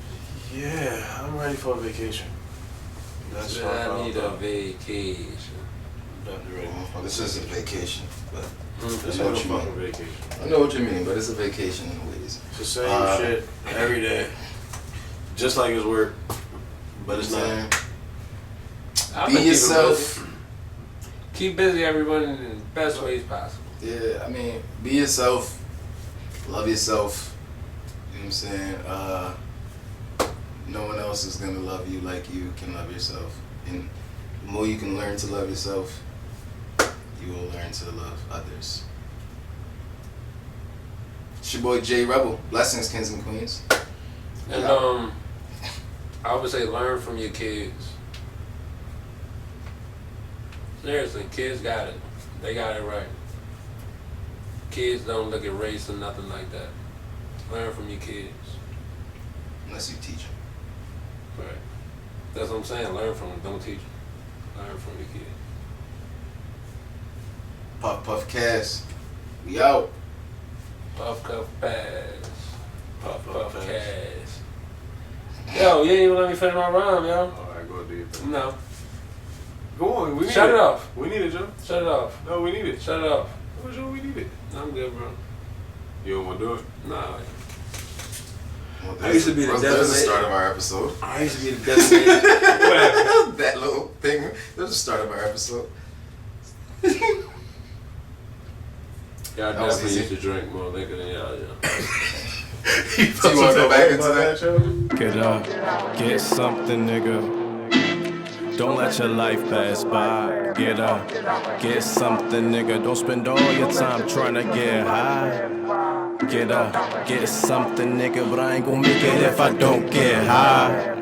Yeah, I'm ready for a vacation. That's what I I'm need a vacation. definitely ready. This is a vacation, but This I know ain't no what you mean. fucking vacation. I know what you mean. But it's a vacation in ways. It's the same shit every day. Just like it's work. But it's not. I've Be been keeping yourself. busy. Keep busy, everyone, in the best ways possible. Yeah, I mean, be yourself. Love yourself. You know what I'm saying? No one else is gonna love you like you can love yourself. And the more you can learn to love yourself, you will learn to love others. It's your boy Jay Rebel. Blessings, kings and queens. And I would say learn from your kids. Seriously, kids got it. They got it right. Kids don't look at race or nothing like that. Learn from your kids. Unless you teach them. Right. That's what I'm saying. Learn from them. Don't teach them. Learn from your kids. Puff Puff Cast. We out. Puff Puff Pass. Puff Puff Cash. Yo, you ain't even let me finish my rhyme, yo. Alright, go do your thing. No. Go on, we need Shut it. it off. We need it, Joe. Shut it off. No, we need it. Shut it off. Oh, Joe, we need it. I'm good, bro. You don't want to do it? Nah. Well, I used to be the There's the designated- start of our episode. I used to be the designated. That little thing. That was the start of our episode. Y'all That was definitely easy. used to drink more liquor than y'all, yo. So you want to go back into that? Get up, get something, nigga. Don't let your life pass by. Get up, get something, nigga. Don't spend all your time trying to get high. Get up, get something, nigga. But I ain't gonna make it if I don't get high.